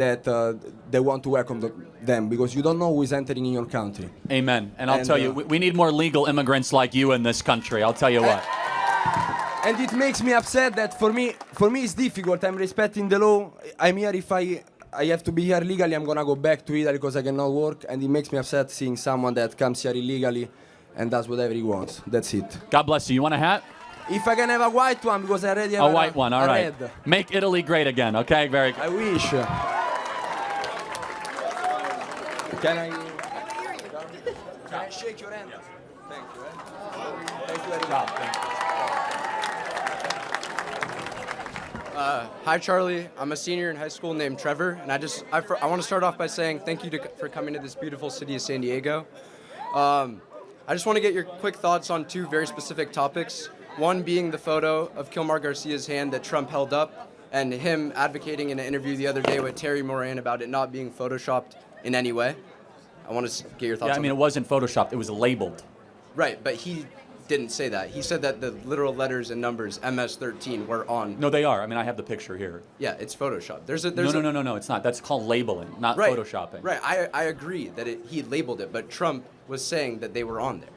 that they want to welcome them, because you don't know who is entering in your country. Amen. And I'll tell you, we need more legal immigrants like you in this country. I'll tell you what. And it makes me upset that for me it's difficult. I'm respecting the law. I'm here. If I have to be here legally, I'm gonna go back to Italy because I cannot work. And it makes me upset seeing someone that comes here illegally and does whatever he wants. That's it. God bless you. You want a hat? If I can have a white one, because I already have a white one. All right. red. Make Italy great again. Okay. Very good. I wish. Can I shake your hand? Thank you. Thank you very much. Hi, Charlie. I'm a senior in high school named Trevor, and I want to start off by saying thank you for coming to this beautiful city of San Diego. I just want to get your quick thoughts on two very specific topics. One being the photo of Kilmar Garcia's hand that Trump held up, and him advocating in an interview the other day with Terry Moran about it not being photoshopped in any way. I want to get your thoughts on that. Yeah, I mean, it wasn't photoshopped. It was labeled. Right, but he didn't say that. He said that the literal letters and numbers MS-13 were on. No, they are. I mean, I have the picture here. Yeah, it's photoshopped. No, it's not. That's called labeling, not right, photoshopping. Right, I agree that he labeled it, but Trump was saying that they were on there.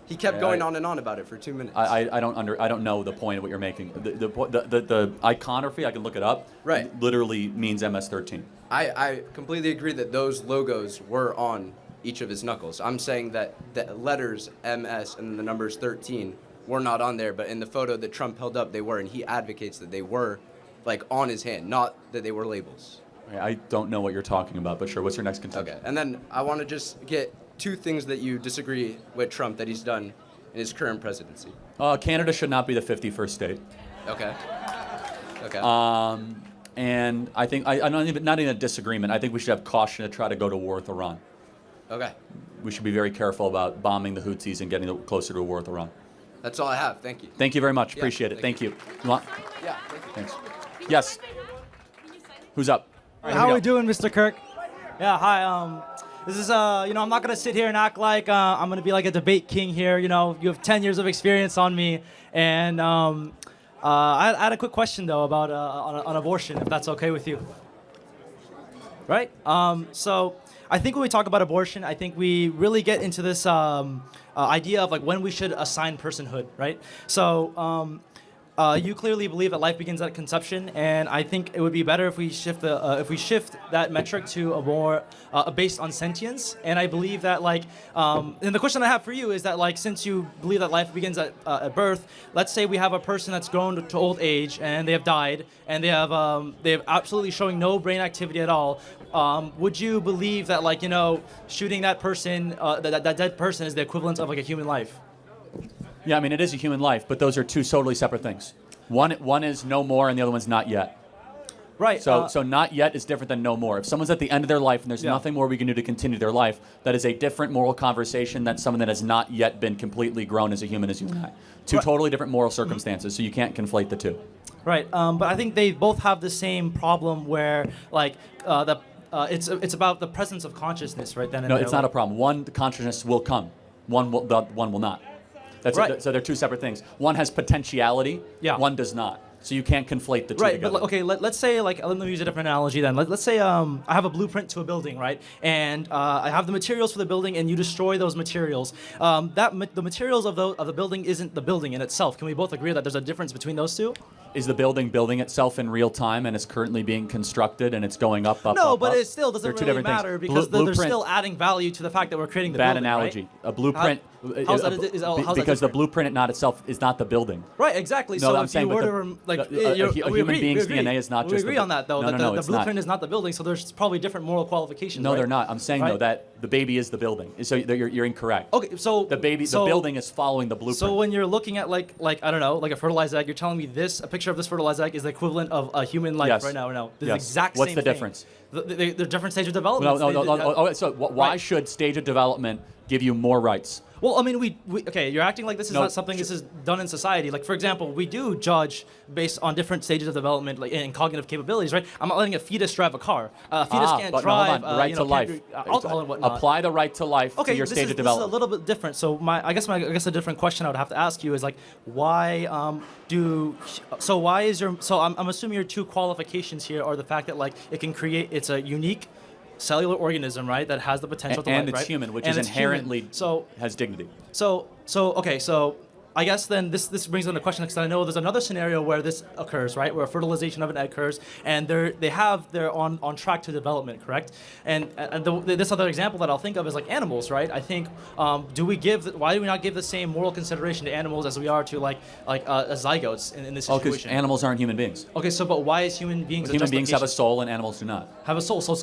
He kept going on and on about it for 2 minutes. I don't know the point of what you're making. The iconography, I can look it up. Right. Literally means MS-13. I completely agree that those logos were on each of his knuckles. I'm saying that the letters MS and the numbers 13 were not on there, but in the photo that Trump held up, they were, and he advocates that they were, like, on his hand, not that they were labels. I don't know what you're talking about, but sure. What's your next contention? Okay, and then I want to just get two things that you disagree with Trump that he's done in his current presidency. Canada should not be the 51st state. Okay. And I think, not even a disagreement, I think we should have caution to try to go to war with Iran. Okay. We should be very careful about bombing the Houthis and getting closer to a war with Iran. That's all I have. Thank you. Thank you very much. Yeah, Appreciate it. Thank you. You want? Yeah, thank you. Thanks. Yes. Who's up? All right, How are we doing, Mr. Kirk? Yeah, hi. This is, I'm not going to sit here and act like I'm going to be like a debate king here. You know, you have 10 years of experience on me. And I had a quick question, though, about on abortion, if that's okay with you. Right? So I think when we talk about abortion, I think we really get into this idea of like when we should assign personhood, right? So you clearly believe that life begins at conception, and I think it would be better if we shift that metric to a more based on sentience. And I believe that and the question I have for you is that since you believe that life begins at birth, let's say we have a person that's grown to old age and they have died and they have absolutely showing no brain activity at all. Would you believe that shooting that person, that dead person, is the equivalent of a human life? Yeah, I mean, it is a human life, but those are two totally separate things. One is no more, and the other one's not yet. Right. So not yet is different than no more. If someone's at the end of their life and there's nothing more we can do to continue their life, that is a different moral conversation than someone that has not yet been completely grown as a human as you and I. Two totally different moral circumstances, so you can't conflate the two. Right. But I think they both have the same problem where, it's about the presence of consciousness, right? Then. No, it's not a problem. One, the consciousness will come. One will not. So they're two separate things. One has potentiality. Yeah. One does not. So you can't conflate the two together. But okay, let's say let me use a different analogy then. Let's say I have a blueprint to a building, right? And I have the materials for the building, and you destroy those materials. The materials of the building isn't the building in itself. Can we both agree that there's a difference between those two? Is the building building itself in real time, and it's currently being constructed, and it's going up? No, but it still doesn't really matter because they're still adding value to the fact that we're creating the building. Bad analogy. Right? A blueprint. Because the blueprint is not the building. Right, exactly. No, so I'm if saying you were to a human being's DNA is not just. We agree on that, though. No, the blueprint is not the building, so there's probably different moral qualifications. No, right? they're not. I'm saying though that the baby is the building. So you're incorrect. Okay, so the building is following the blueprint. So when you're looking at I don't know, like a fertilized egg, you're telling me a picture of this fertilized egg is the equivalent of a human life right now. No, the exact same thing. What's the difference? The different stage of development. No. So why should stage of development give you more rights? Well, I mean, okay, you're acting like this is No, not something this is done in society. Like, for example, we do judge based on different stages of development, like in cognitive capabilities, right? I'm not letting a fetus drive a car. A fetus can't but drive. no, hold on. Right to life. Alcohol and whatnot. Apply the right to life to your stage of development. This is a little bit different. So I guess a different question I would have to ask you is like, why I'm assuming your two qualifications here are the fact that like it's a unique cellular organism, right, that has the potential to live, and it's right? human, which And is it's inherently human. has dignity. So I guess then this brings on the question, because I know there's another scenario where this occurs, right, where fertilization of an egg occurs, and they're on track to development, correct? And this other example that I'll think of is like animals, right? I think why do we not give the same moral consideration to animals as we are to zygotes in this Because situation? animals aren't human beings. Okay, so but why is human beings? Human beings have a soul and animals do not. Have a soul. So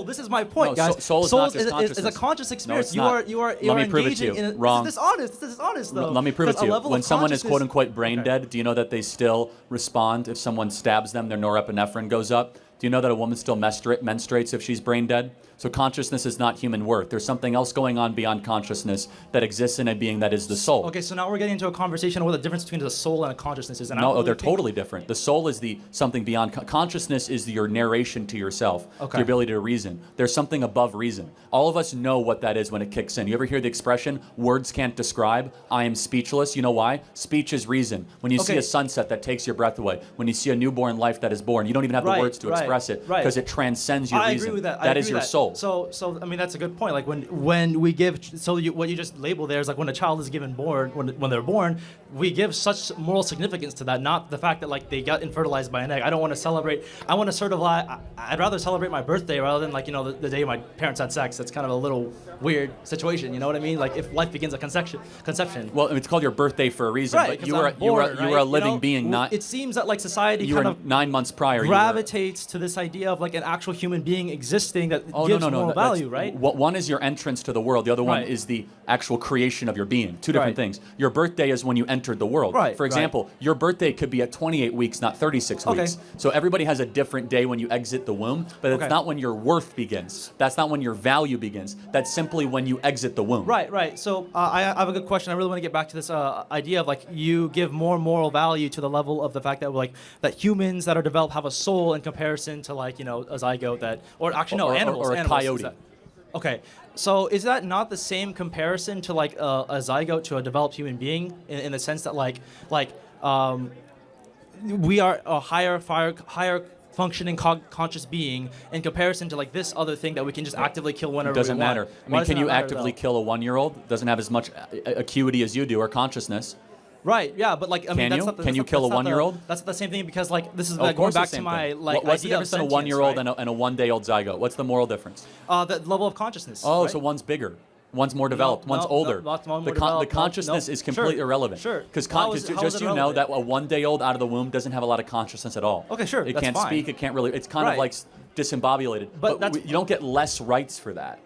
this is my point, No, guys. soul is not just is a consciousness. conscious experience. it's not. You are Let me prove it to engaging you. in Wrong. This is dishonest though. Let me prove it to you. When someone is quote unquote brain Okay. dead, do you know that they still respond if someone stabs them, their norepinephrine goes up? Do you know that a woman still menstruates if she's brain dead? So consciousness is not human worth. There's something else going on beyond consciousness that exists in a being that is the soul. Okay, so now we're getting into a conversation of what the difference between the soul and a consciousness is. And No, they're totally different. The soul is the something beyond consciousness is your narration to yourself, Okay. the ability to reason. There's something above reason. All of us know what that is when it kicks in. You ever hear the expression, words can't describe, I am speechless? You know why? Speech is reason. When you see a sunset that takes your breath away, when you see a newborn life that is born, you don't even have the words to express it because it transcends your I reason. agree with that. That is your soul. So I mean that's a good point. Like when we give, what you just labeled there is like when a child is given born, when they're born, we give such moral significance to that, not the fact that like they got infertilized by an egg. I don't want to celebrate. I want to certify. I'd rather celebrate my birthday rather than like the day my parents had sex. That's kind of a little weird situation. You know what I mean? Like if life begins at conception. Well, it's called your birthday for a reason, Right, but you were a living being, not. It seems that like society You kind were of 9 months prior. gravitates to this idea of like an actual human being existing that gives moral value, right? One is your entrance to the world. The other one Right. is the actual creation of your being. Two different Right. things. Your birthday is when you entered the world. Right, For example, your birthday could be at 28 weeks, not 36 Okay. weeks. So everybody has a different day when you exit the womb, but it's Okay. not when your worth begins. That's not when your value begins. That's simply when you exit the womb. Right. So I have a good question. I really want to get back to this idea of like you give more moral value to the level of the fact that like that humans that are developed have a soul in comparison to like a zygote that, or actually no, animals or a animals, is coyote. that- Okay, so is that not the same comparison to like a zygote to a developed human being in the sense that we are a higher functioning conscious being in comparison to like this other thing that we can just actively kill whenever It doesn't we want? matter. I Why mean, does can it you not matter, actively though? kill a 1-year-old? Doesn't have as much acuity as you do or consciousness. Right, yeah, but like I mean, Can you? Can you kill a 1-year-old? That's the same thing because like this is Oh, of going course back it's the to same my thing. like What's the idea of difference in a sentience, 1-year-old right? and a 1-day-old zygote? What's the moral difference? The level of consciousness. Oh, right? so one's bigger. One's more developed. One's older. One more The developed. consciousness No, is completely sure, irrelevant. Sure. Because How is just it you know that irrelevant? a 1-day-old out of the womb doesn't have a lot of consciousness at all. Okay, sure, It that's can't fine. speak. It can't really. It's kind of Right. like disembobulated. But you don't get less rights for that.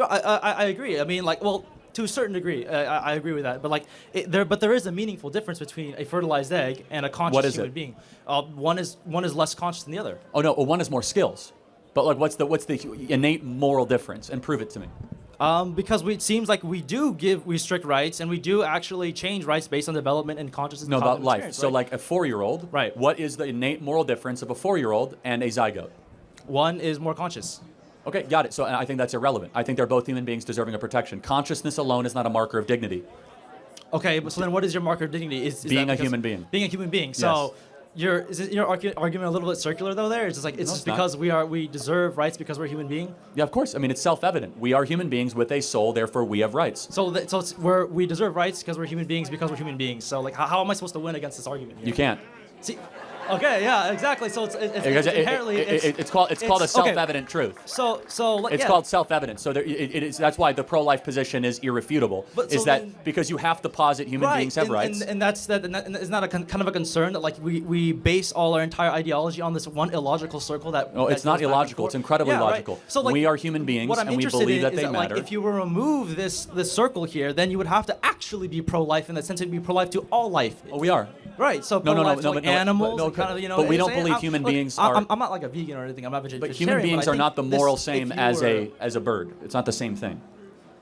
I agree. I mean, like, well, to a certain degree, I agree with that. But like, there is a meaningful difference between a fertilized egg and a conscious What is human it? being. One is less conscious than the other. Oh no, one has more skills. But like, what's the innate moral difference? And prove it to me. Because it seems like we do restrict rights, and we do actually change rights based on development and consciousness. No, and about cognitive life. experience, So right? like a 4-year-old. Right. What is the innate moral difference of a 4-year-old and a zygote? One is more conscious. Okay, got it. So I think that's irrelevant. I think they're both human beings deserving of protection. Consciousness alone is not a marker of dignity. Okay, but so then what is your marker of dignity? Is Being that a because- human being. Being a human being. So is your argument a little bit circular though? There, it's just like it's No, just it's not. because we deserve rights because we're human being. Yeah, of course. I mean, it's self-evident. We are human beings with a soul, therefore we have rights. So we deserve rights because we're human beings because we're human beings. So like how am I supposed to win against this argument here? You can't. See, okay, yeah, exactly. So it's Because inherently it's called a okay. self-evident truth. So like, It's yeah. called self-evident. So it is. That's why the pro-life position is irrefutable. But is so that then- because you have to posit human Right, beings have rights? and that's that. And is not a kind of a concern that like we base all our entire ideology on this one illogical circle that. No, that it's not goes back and illogical. forth? It's incredibly Yeah, right. logical. So like, we are human beings, what I'm and we interested believe in that is they matter. Like, if you were to remove this circle here, then you would have to actually be pro-life in the sense of be pro-life to all life. Oh, we are. Right. So No, no, pro-life no, to no, like but no, animals, but no, and kind of but we don't saying, believe I'm- human look, beings I'm are- not like a vegan or anything. I'm not But vegetarian. human beings I are not the think moral this- same if you as were- a bird. It's not the same thing.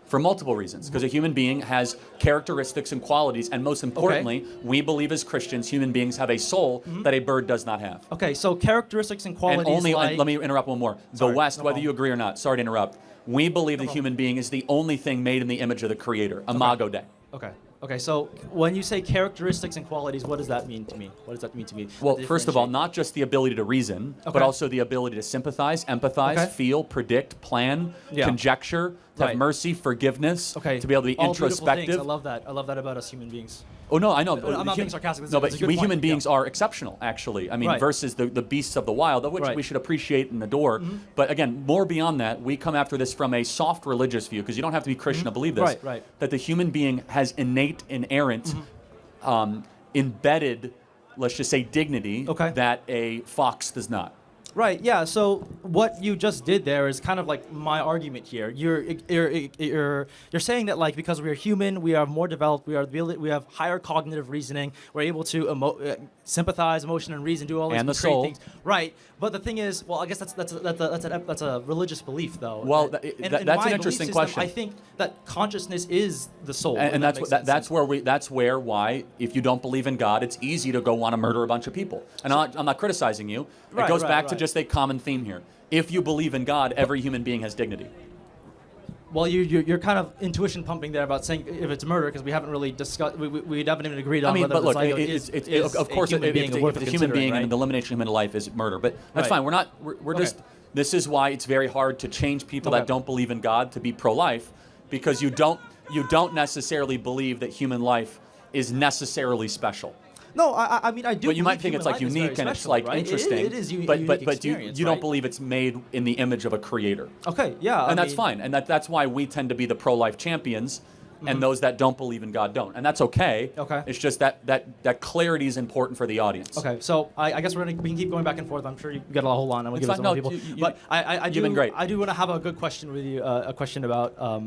For multiple reasons, because a human being has characteristics and qualities, and most importantly, we believe as Christians, human beings have a soul that a bird does not have. Okay, so characteristics and qualities. And only, like... let me interrupt one more. Sorry, the West, no whether problem. you agree or not, sorry to interrupt, we believe the human being is the only thing made in the image of the Creator, Imago Dei. Okay. Okay, so when you say characteristics and qualities, what does that mean to me? What does that mean to me? Well, first of all, not just the ability to reason, but also the ability to sympathize, empathize, feel, predict, plan, conjecture, to have mercy, forgiveness, to be able to be all introspective. Things. I love that. I love that about us human beings. Oh, no, I know. I'm not being sarcastic. No, but we point. human beings are exceptional, actually. I mean, versus the beasts of the wild, of which we should appreciate and adore. But again, more beyond that, we come after this from a soft religious view, because you don't have to be Christian to believe this, that the human being has innate, inherent, embedded, let's just say, dignity that a fox does not. Right. Yeah. So what you just did there is kind of like my argument here. You're saying that like because we are human, we are more developed, we have higher cognitive reasoning, we're able to sympathize, emotion, and reason, do all these great things. Right. But the thing is, well, I guess that's a religious belief, though. Well, that's an interesting question. I think that consciousness is the soul, and that's where why if you don't believe in God, it's easy to go want to murder a bunch of people. And I'm not criticizing you. It goes back to just a common theme here. If you believe in God, every human being has dignity. Well, you're kind of intuition pumping there about saying if it's murder, because we haven't really discussed, we haven't even agreed on whether of course, if the human being and the elimination of human life is murder, but that's fine. We're just. This is why it's very hard to change people that don't believe in God to be pro-life, because you don't necessarily believe that human life is necessarily special. No, I mean I do. But you might think it's like unique and it's like interesting. It is but you don't believe it's made in the image of a creator. Okay, yeah. And that's fine. And that's why we tend to be the pro-life champions, and those that don't believe in God don't. And that's okay. Okay. It's just that clarity is important for the audience. Okay, so I guess we can keep going back and forth. I'm sure you got a whole lot. I'm gonna give it to other people. But I do. You've been great. I do want to have a good question with you. A question about.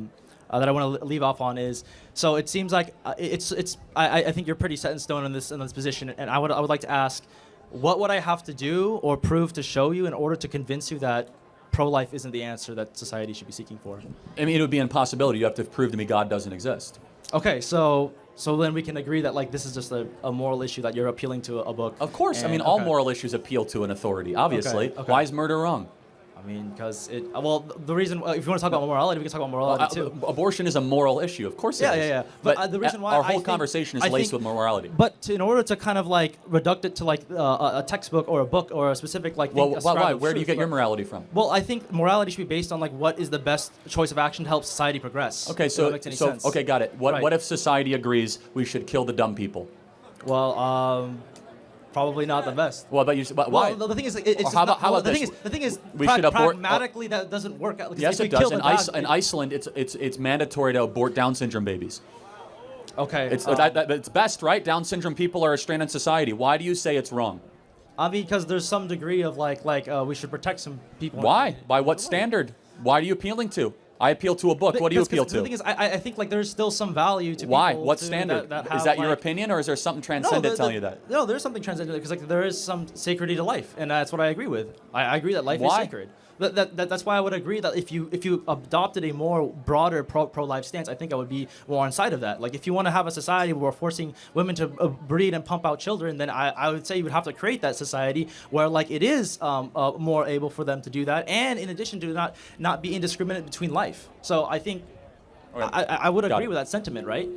That I want to leave off on is, so it seems like I think you're pretty set in stone in this position, and I would like to ask, what would I have to do or prove to show you in order to convince you that pro-life isn't the answer that society should be seeking for? I mean, it would be an impossibility. You have to prove to me God doesn't exist. Okay, so then we can agree that like this is just a moral issue that you're appealing to a book. Of course, I mean all moral issues appeal to an authority. Obviously, why is murder wrong? I mean, because the reason, if you want to talk about morality, we can talk about morality too. Abortion is a moral issue, of course it is. Yeah. But the reason why our whole conversation is laced with morality. But in order to kind of like reduct it to like a textbook or a book or a specific like thing. Why? Where do you get your morality from? Well, I think morality should be based on like what is the best choice of action to help society progress. Okay, okay, got it. What if society agrees we should kill the dumb people? Well, probably not the best. Well, but why? Well, the thing is, the thing is, pragmatically that doesn't work out. Yes, it does. In Iceland, it's mandatory to abort Down syndrome babies. Okay. It's best, right? Down syndrome people are a strain on society. Why do you say it's wrong? I mean, because there's some degree of like we should protect some people. Why? By what standard? Why are you appealing to? I appeal to a book. What do you appeal to? The thing is, I think like there's still some value to why? people. What standard? Is that your opinion, or is there something transcendent telling you that? No, there's something transcendent because like there is some sacredity to life, and that's what I agree with. I agree that life is sacred. That's why I would agree that if you adopted a more broader pro-life stance, I think I would be more on side of that. Like if you want to have a society where we're forcing women to breed and pump out children, then I would say you would have to create that society where like it is more able for them to do that, and in addition to not be indiscriminate between life. So I think I would agree with that sentiment, right?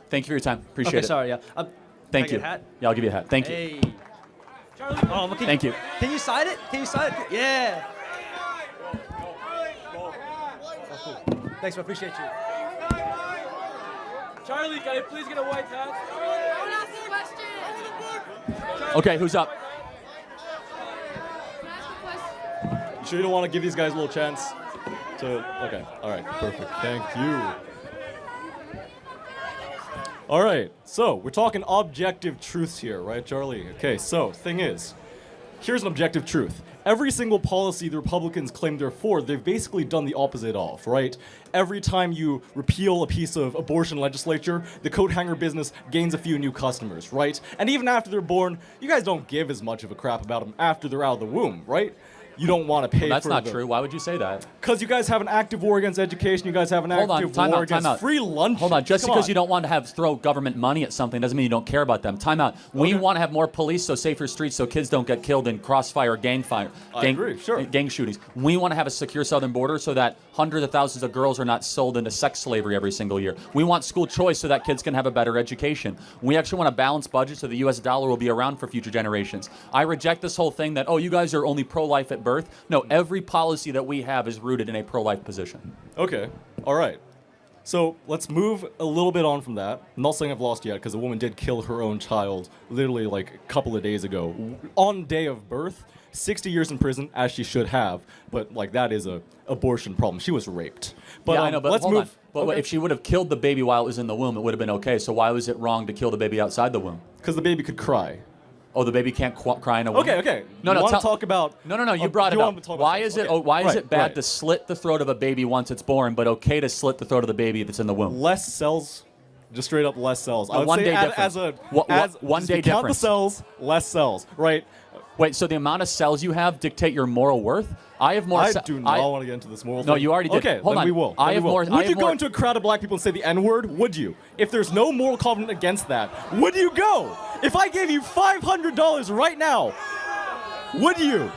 Thank you for your time. Appreciate it. Okay, sorry. Yeah. Thank you. Hat? Yeah, I'll give you a hat. Thank you. Hey. Charlie. Oh, thank you. Can you sign it? Yeah. Thanks, I appreciate you. Charlie, can I please get a white hat? I want to ask a question. Okay, who's up? Can I ask a question? You sure you don't want to give these guys a little chance to... Okay, all right, perfect. Thank you. All right, so we're talking objective truths here, right, Charlie? Okay, so thing is, here's an objective truth. Every single policy the Republicans claim they're for, they've basically done the opposite of, right? Every time you repeal a piece of abortion legislature, the coat hanger business gains a few new customers, right? And even after they're born, you guys don't give as much of a crap about them after they're out of the womb, right? you don't want to pay That's for not them. true. Why would you say that? Because you guys have an active war against education. You guys have an Hold on, active time war out, time against out. free lunches. Hold on, just Come because on. you don't want to throw government money at something doesn't mean you don't care about them. Time out. We want to have more police, so safer streets, so kids don't get killed in crossfire, gang agree, sure. gang shootings. We want to have a secure southern border so that hundreds of thousands of girls are not sold into sex slavery every single year. We want school choice so that kids can have a better education. We actually want a balanced budget so the U.S. dollar will be around for future generations. I reject this whole thing that, oh, you guys are only pro-life at birth. No, every policy that we have is rooted in a pro-life position. Okay, all right. So let's move a little bit on from that. I'm not saying I've lost yet, because a woman did kill her own child literally like a couple of days ago. On day of birth, 60 years in prison, as she should have. But like that is a abortion problem. She was raped. But, yeah, I know, but let's hold move. on. But if she would have killed the baby while it was in the womb, it would have been okay. So why was it wrong to kill the baby outside the womb? Because the baby could cry. Oh, the baby can't cry in a womb? Okay. No, you want tell- to talk about? No. You brought it up. Why is it? Okay. Why is it bad right. to slit the throat of a baby once it's born, but okay to slit the throat of the baby that's in the womb? Less cells, just straight up less cells. I would one say day as difference. as One just day to count the difference. cells, less cells, right? Wait, so the amount of cells you have dictate your moral worth? I have more. I do not want to get into this moral thing. No, you already did. Okay, Hold then on. we will. I Then have we will. more. Would you go into a crowd of black people and say the N-word? Would you? If there's no moral covenant against that, would you go? If I gave you $500 right now, would you?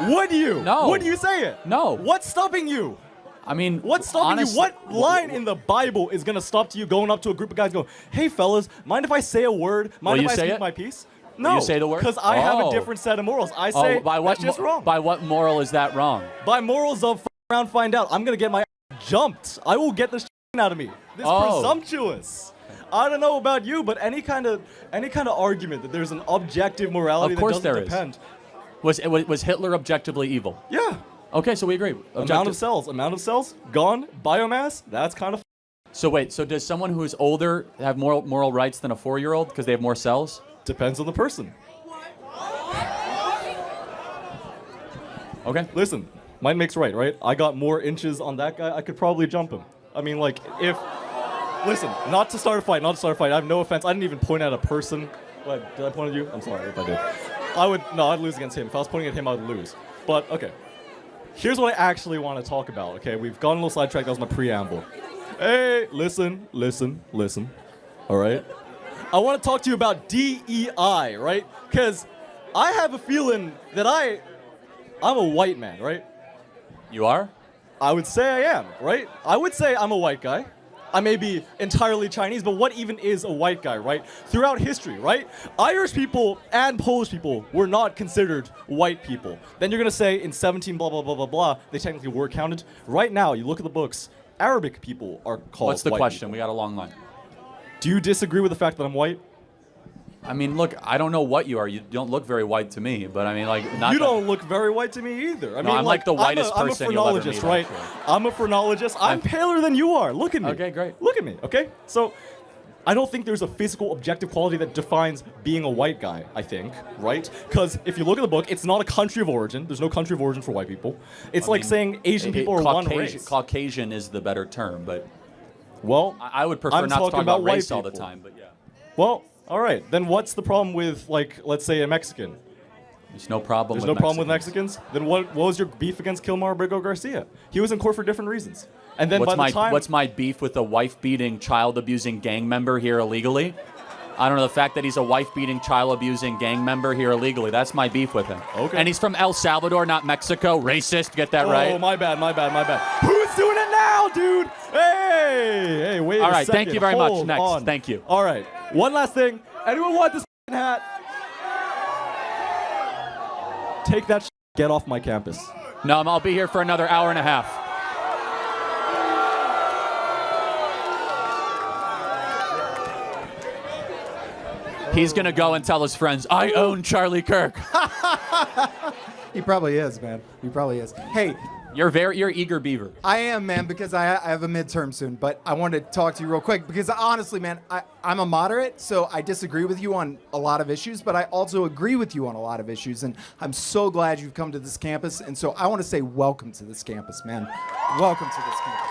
Would you? No. Would you say it? No. What's stopping you? I mean, What's stopping honestly, you? What line in the Bible is going to stop you going up to a group of guys and go, hey, fellas, mind if I say a word? Mind Will if you I say speak it? my piece? No. you say the word? Because I have a Oh. different set of morals. I Oh, say by what that's just wrong. By what moral is that wrong? By morals of around find out. I'm going to get my jumped. I will get the out of me. This is Oh. presumptuous. I don't know about you, but any kind of argument that there's an objective morality Of course that doesn't there is. depend. Was Hitler objectively evil? Yeah. Okay, so we agree. Amount of cells gone. Biomass. That's kind of. So wait, so does someone who is older have moral rights than a 4-year-old because they have more cells? Depends on the person. Okay. Listen, mine makes right? I got more inches on that guy. I could probably jump him. I mean, like, if... Listen, not to start a fight. I have no offense. I didn't even point at a person. What, did I point at you? I'm sorry if I did. I'd lose against him. If I was pointing at him, I would lose. But, okay. Here's what I actually want to talk about, okay? We've gone a little sidetracked. That was my preamble. Hey, listen. All right? I want to talk to you about DEI, right? Because I have a feeling that I'm a white man, right? You are? I would say I am, right? I would say I'm a white guy. I may be entirely Chinese, but what even is a white guy, right? Throughout history, right? Irish people and Polish people were not considered white people. Then you're gonna say in 17 blah, blah, blah, blah, blah, they technically were counted. Right now, you look at the books, Arabic people are called What's the white question? people. We got a long line. Do you disagree with the fact that I'm white? I mean, look, I don't know what you are. You don't look very white to me, but I mean, like, not. You don't look very white to me either. I mean, I'm like the whitest person you'll ever meet, right? actually. I'm a phrenologist. I'm paler than you are. Look at me. Okay, great. Look at me, okay? So, I don't think there's a physical objective quality that defines being a white guy, I think, right? Because if you look at the book, it's not a country of origin. There's no country of origin for white people. It's like saying Asian people are one race. Caucasian is the better term, but Well, I would prefer I'm not to talking talk about white race all the people. time, but yeah. Well, all right. Then what's the problem with, like, let's say a Mexican? There's no problem There's with no problem with Mexicans? Then what was your beef against Kilmar Abrego Garcia? He was in court for different reasons. And then What's my beef with a wife-beating, child-abusing gang member here illegally? I don't know, the fact that he's a wife-beating, child-abusing gang member here illegally, that's my beef with him. Okay. And he's from El Salvador, not Mexico. Racist, get that right? Oh, my bad. Who's doing it now, dude? Hey, wait All a right, second. thank you very much. Hold Next, on. thank you. All right, one last thing. Anyone want this hat? Take that get off my campus. No, I'll be here for another hour and a half. He's going to go and tell his friends, I own Charlie Kirk. He probably is, man. He probably is. Hey, You're eager beaver. I am, man, because I have a midterm soon, but I wanted to talk to you real quick because honestly, man, I'm a moderate, so I disagree with you on a lot of issues, but I also agree with you on a lot of issues, and I'm so glad you've come to this campus, and so I want to say welcome to this campus, man. Welcome to this campus.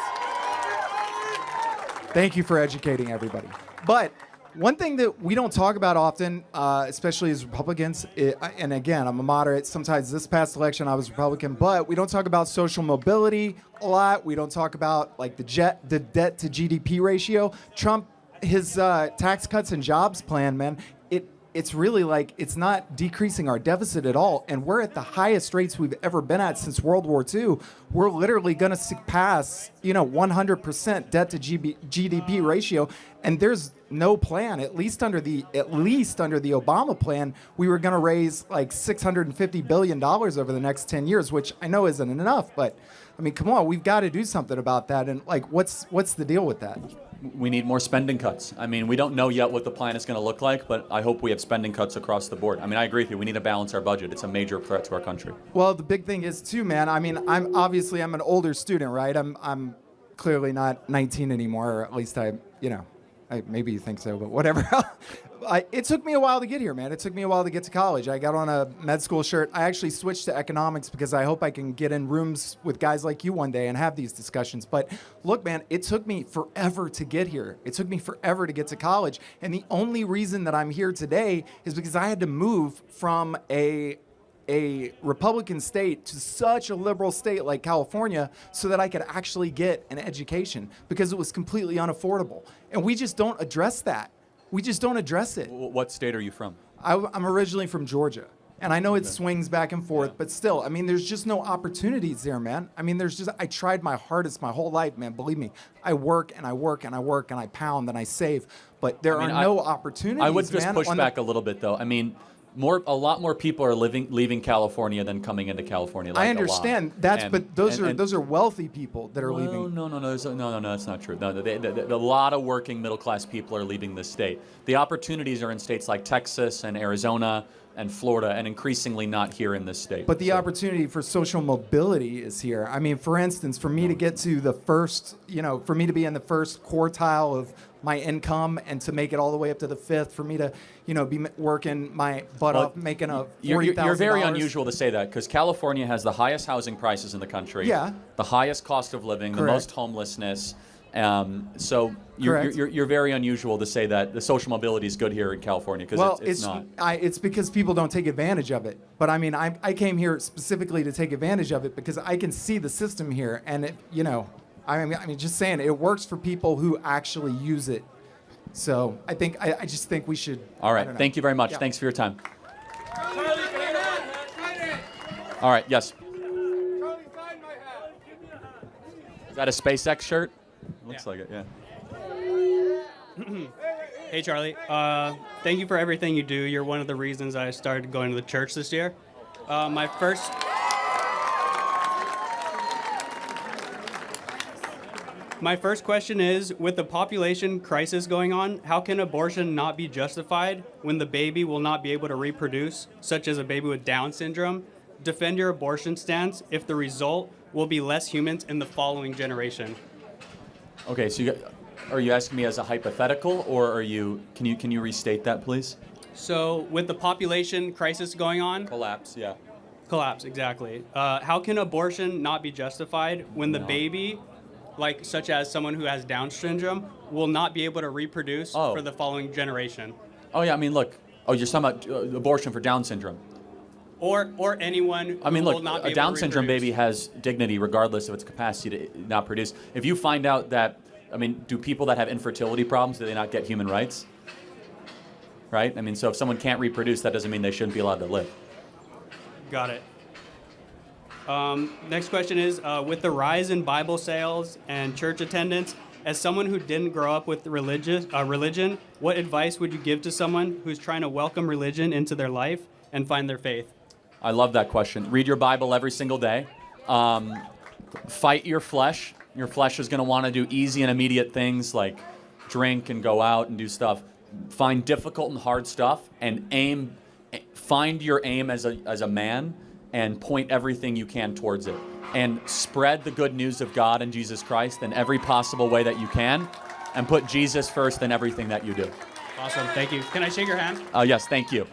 Thank you for educating everybody. But One thing that we don't talk about often, especially as Republicans, and again, I'm a moderate. Sometimes this past election I was Republican, but we don't talk about social mobility a lot. We don't talk about like the debt to GDP ratio. Trump, his tax cuts and jobs plan, man, it's really like it's not decreasing our deficit at all. And we're at the highest rates we've ever been at since World War II. We're literally going to surpass, 100% debt to GDP ratio. And there's no plan, at least under the Obama plan, we were going to raise like $650 billion over the next 10 years, which I know isn't enough. But I mean, come on, we've got to do something about that. And like, what's the deal with that? We need more spending cuts. I mean, we don't know yet what the plan is going to look like, but I hope we have spending cuts across the board. I mean, I agree with you. We need to balance our budget. It's a major threat to our country. Well, the big thing is too, man. I mean, I'm an older student, right? I'm clearly not 19 anymore, or at least maybe you think so, but whatever. It took me a while to get here, man. It took me a while to get to college. I got on a med school shirt. I actually switched to economics because I hope I can get in rooms with guys like you one day and have these discussions. But look, man, it took me forever to get here. It took me forever to get to college. And the only reason that I'm here today is because I had to move from a Republican state to such a liberal state like California so that I could actually get an education because it was completely unaffordable. And we just don't address that. We just don't address it. What state are you from? I'm originally from Georgia. And I know it swings back and forth, but still, I mean, there's just no opportunities there, man. I mean, I tried my hardest my whole life, man. Believe me, I work and I work and I work and I pound and I save, but there are no opportunities. I would just push back a little bit, though. I mean, a lot more people are leaving California than coming into California. Like I understand but those are wealthy people that are leaving. No, that's not true. No, a lot of working middle class people are leaving this state. The opportunities are in states like Texas and Arizona and Florida, and increasingly not here in this state. But the opportunity for social mobility is here. I mean, for instance, for me to get to the first, for me to be in the first quartile of my income and to make it all the way up to the fifth, for me to, be working my butt off, making a $40,000. You're very unusual to say that because California has the highest housing prices in the country, the highest cost of living, the most homelessness. So you're very unusual to say that the social mobility is good here in California because it's not. It's because people don't take advantage of it. But I mean, I came here specifically to take advantage of it because I can see the system here, and I mean, just saying, it works for people who actually use it. So I just think we should. All right. Thank you very much. Yeah. Thanks for your time. All right. Yes. Is that a SpaceX shirt? Looks like it. Yeah. Hey, Charlie. Thank you for everything you do. You're one of the reasons I started going to the church this year. My first question is, with the population crisis going on, how can abortion not be justified when the baby will not be able to reproduce, such as a baby with Down syndrome? Defend your abortion stance if the result will be less humans in the following generation. Okay, so are you asking me as a hypothetical, or can you restate that, please? So with the population crisis going on... Collapse, yeah. Collapse, exactly. How can abortion not be justified when the baby, such as someone who has Down syndrome, will not be able to reproduce for the following generation? Oh, yeah, I mean, look. Oh, you're talking about abortion for Down syndrome. Or anyone who will not be a Down syndrome baby has dignity regardless of its capacity to not produce. If you find out that, do people that have infertility problems, do they not get human rights? Right? I mean, so if someone can't reproduce, that doesn't mean they shouldn't be allowed to live. Got it. Next question is, with the rise in Bible sales and church attendance, as someone who didn't grow up with religion, what advice would you give to someone who's trying to welcome religion into their life and find their faith? I love that question. Read your Bible every single day. Fight your flesh. Your flesh is going to want to do easy and immediate things like drink and go out and do stuff. Find difficult and hard stuff and find your aim as a man and point everything you can towards it. And spread the good news of God and Jesus Christ in every possible way that you can, and put Jesus first in everything that you do. Awesome. Thank you. Can I shake your hand? Yes, thank you.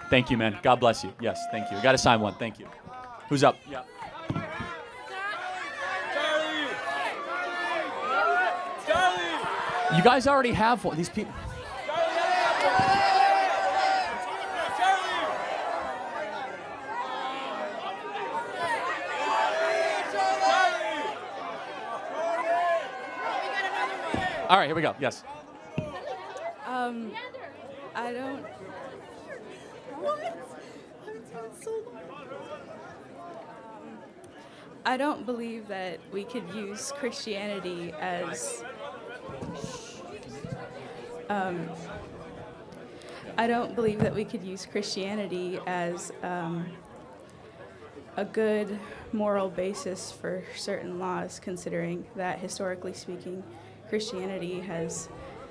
Thank you, man. God bless you. Yes, thank you. Got to sign one. Thank you. Who's up? Yeah. You guys already have one. These people. All right, here we go. Yes. I don't. What? I don't believe that we could use Christianity as. I don't believe that we could use Christianity as a good moral basis for certain laws, considering that historically speaking, Christianity has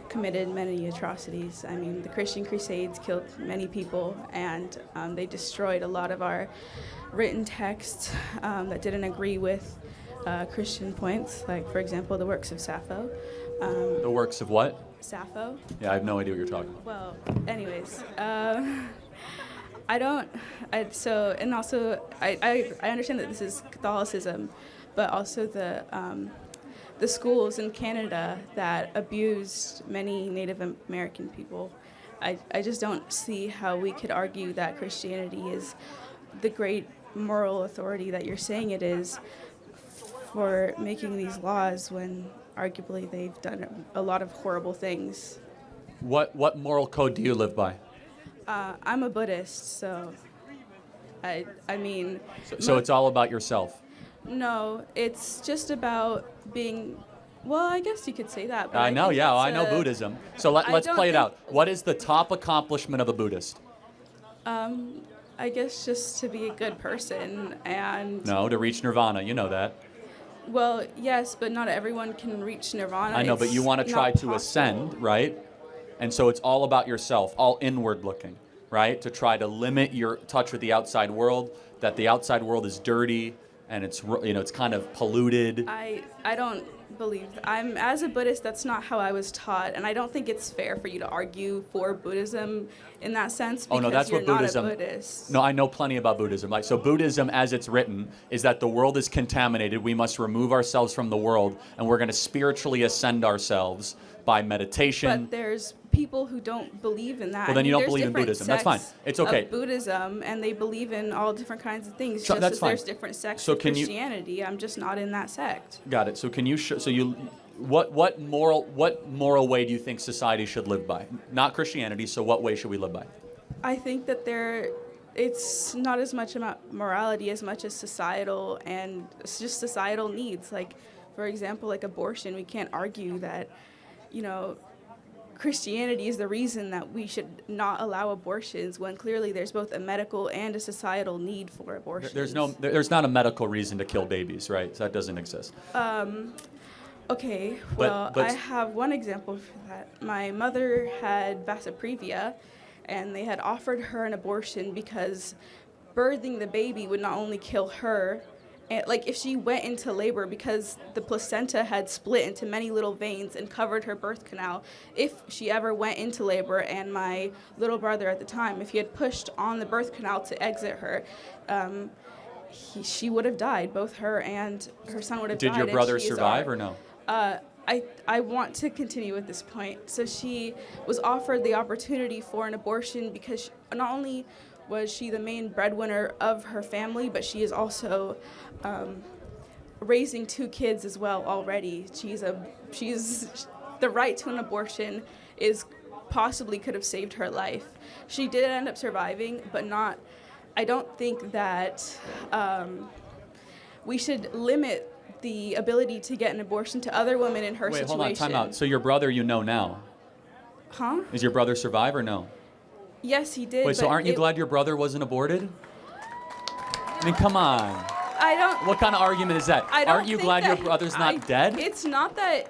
committed many atrocities. I mean, the Christian Crusades killed many people, and they destroyed a lot of our written texts that didn't agree with Christian points, like, for example, the works of Sappho. The works of what? Sappho. Yeah, I have no idea what you're talking about. Well, anyways, I don't. And also, I understand that this is Catholicism, but also the schools in Canada that abused many Native American people. I just don't see how we could argue that Christianity is the great moral authority that you're saying it is for making these laws when arguably they've done a lot of horrible things. What moral code do you live by? I'm a Buddhist, so I mean... So it's all about yourself? No, it's just about being... Well, I guess you could say that. But I know, yeah, I know Buddhism. So let's play it out. What is the top accomplishment of a Buddhist? I guess just to be a good person and... No, to reach nirvana, you know that. Well, yes, but not everyone can reach nirvana. I know, but you want to try to ascend, right? And so it's all about yourself, all inward looking, right? To try to limit your touch with the outside world, that the outside world is dirty and it's, you know, it's kind of polluted. I don't believe as a Buddhist, that's not how I was taught, and I don't think it's fair for you to argue for Buddhism in that sense because that's you're what not Buddhism, a Buddhist. No, I know plenty about Buddhism. Like, so Buddhism, as it's written, is that the world is contaminated. We must remove ourselves from the world, and we're going to spiritually ascend ourselves by meditation. But there's people who don't believe in that. Well, then you don't there's believe in different Buddhism. That's fine. sects It's okay. Of Buddhism, and they believe in all different kinds of things. So just that's as fine. There's different sects So of can you- Christianity. I'm just not in that sect. Got it. So can you what moral way do you think society should live by? Not Christianity. So what way should we live by? I think that it's not as much about morality as much as societal, and it's just societal needs. Like, for example, like abortion. We can't argue that, you know, Christianity is the reason that we should not allow abortions when clearly there's both a medical and a societal need for abortions. There's not a medical reason to kill babies, right? So that doesn't exist. Okay, But- I have one example for that. My mother had vasoprevia, and they had offered her an abortion because birthing the baby would not only kill her, and, like, if she went into labor, because the placenta had split into many little veins and covered her birth canal, if she ever went into labor, and my little brother at the time, if he had pushed on the birth canal to exit her, she would have died. Both her and her son would have died. Did your and brother she is survive our- or no? I want to continue with this point. So she was offered the opportunity for an abortion because not only was she the main breadwinner of her family, but she is also raising 2 kids as well already. She's the right to an abortion is possibly could have saved her life. She did end up surviving, but not. I don't think that we should limit the ability to get an abortion to other women in her situation. Wait, hold on, time out. So your brother you know now. Huh? Is your brother survive or no? Yes, he did. Wait, so but aren't you glad your brother wasn't aborted? I mean, come on. I don't. What kind of argument is that? I don't Aren't you think glad your that brother's not dead? It's not that.